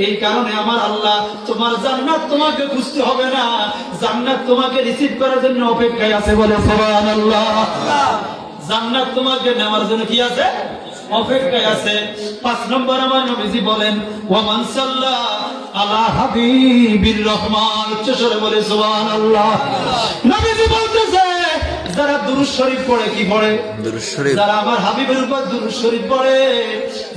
এই কারণে আমার আল্লাহ তোমার জান্নাত তোমাকে খুঁজতে হবে না, জান্নাত তোমাকে রিসিভ করার জন্য অপেক্ষায় আছে, বলে সুবহানাল্লাহ। জান্নাত তোমাকে নেওয়ার জন্য কি আছে? অপেক্ষায় আছে। 5 নম্বর আমার নবীজি বলেন, ওয়ামান সাল্লা আলা হাবিবির রহমান, উচ্চস্বরে বলে সুবহানাল্লাহ। নবীজি বলতেছে, যারা দুরূদ শরীফ পড়ে, কি পড়ে? দুরূদ শরীফ। যারা আমার হাবিবের উপর দুরূদ শরীফ পড়ে,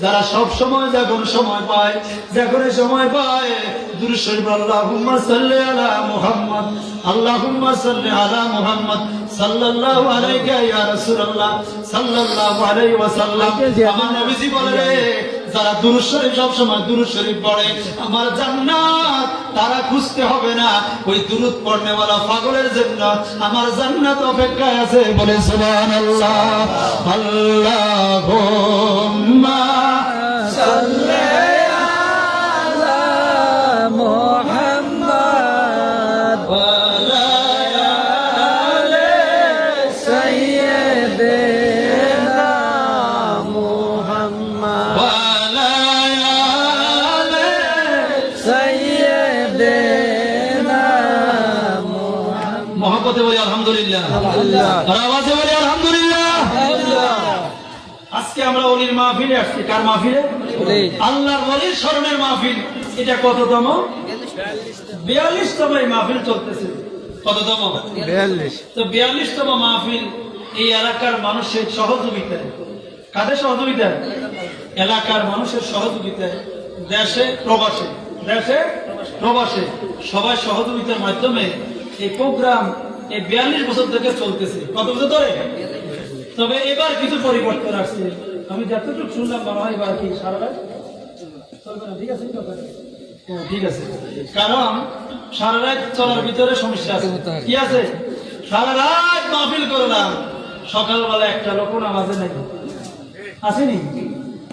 যারা সব সময় যখন সময় পায়, যখন সময় পায় দুরূদ শরীফ, আল্লাহুম্মা সাল্লি আলা মুহাম্মদ, আল্লাহুম্মা সাল্লি আলা মুহাম্মদ, সাল্লাল্লাহু আলাইকা ইয়া রাসূলুল্লাহ, সাল্লাল্লাহু আলাইহি ওয়াসাল্লাম। আমার নবীজি বলে, যারা দুরূদ শরীফ সব সময় দুরূদ শরীফ পড়ে, আমার জান্নাত তারা খুঁজতে হবে না, ওই দুরূদ পড়নেওয়ালা পাগলের জন্য আমার জান্নাত অপেক্ষায় আছে, বলে সুবহানাল্লাহ। আল্লাহুম্মা সাল্লি আলা মুহাম্মদ ওয়া আলা আলি সাইয়্যিদিনা মুহাম্মদ ওয়া আলা আলি সাইয়্যিদিনা মুহাম্মদ। মহব্বতে বলি আলহামদুলিল্লাহ, আলহামদুলিল্লাহ। আর আওয়াজে বলি আলহামদুলিল্লাহ। আজকে আমরা ওলির মাহফিলে আসছি। কার মাহফিলে? ওলি। আল্লাহর ওলির স্মরণের মাহফিল। এটা কততম? 42তম এই মাহফিল চলতেছে। কততম? 42। তো 42তম মাহফিল এই এলাকার মানুষের সহযোগিতায়। কাদের সহযোগিতায়? এলাকার মানুষের সহযোগিতায়, দেশে প্রবাসে সবাই সহযোগিতার মাধ্যমে এই প্রোগ্রাম এই 42 বছর থেকে চলতেছে। কত বছর ধরে? তবে এবার কিছু পরিবর্তন আসছে। আমি যতটুকু শুনলাম মনে হয় এবার কি সারা রাত চলবে না? ঠিক আছে, ঠিক আছে, কারণ সারা রাত চলার ভিতরে সমস্যা আছে। কি আছে? সারা রাত মাহফিল করলাম, সকালবেলা একটা লোক নামাজে নাই, আসেনি।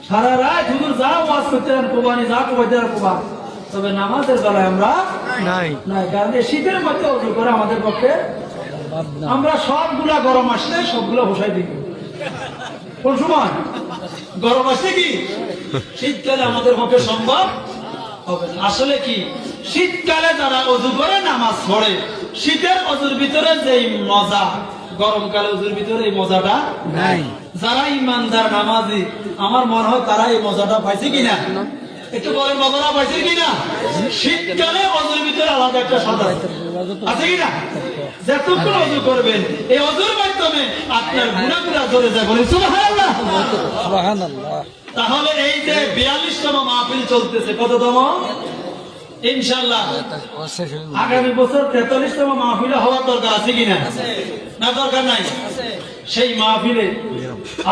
সারা রাত হুজুর যা ওয়াজ করতে কোবানি, যা কোবাইতে কোবান, তবে নামাজের বেলায় আমরা নাই। কারণ এই শীতের মধ্যে অজু করে আমাদের পক্ষে, আমরা সবগুলা গরম আসলে সবগুলা বসাই দিই। কোন সময় গরম আসলে কি শীতকালে আমাদের পক্ষে সম্ভব হবে না। আসলে কি শীতকালে যারা অজু করে নামাজ পড়ে, শীতের অজুর ভিতরে যে মজা গরমকালে অজুর ভিতরে এই মজাটা নাই। যারা ইমানদার নামাজি, আমার মনে হয় তারা এই মজাটা পাইছে কিনা, একটু বলেন মজাটা পাইছে কিনা? শীতকালে অজুর ভিতরে আলাদা একটা সাদা আছে কিনা? যতক্ষণ অজু করবেন এই অজুর মাধ্যমে আপনার গুনাহগুলো চলে যায়। বলেন সুবহানাল্লাহ। সুবহানাল্লাহ। তাহলে এই যে 42তম মাহফিল চলতেছে, কততম? ইনশাআল্লাহ আগামী বছর 43তম মাহফিলে হওয়ার দরকার আছে কিনা? না, দরকার নাই। সেই মাহফিলে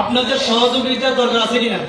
আপনাদের সহযোগিতার দরকার আছে কিনা?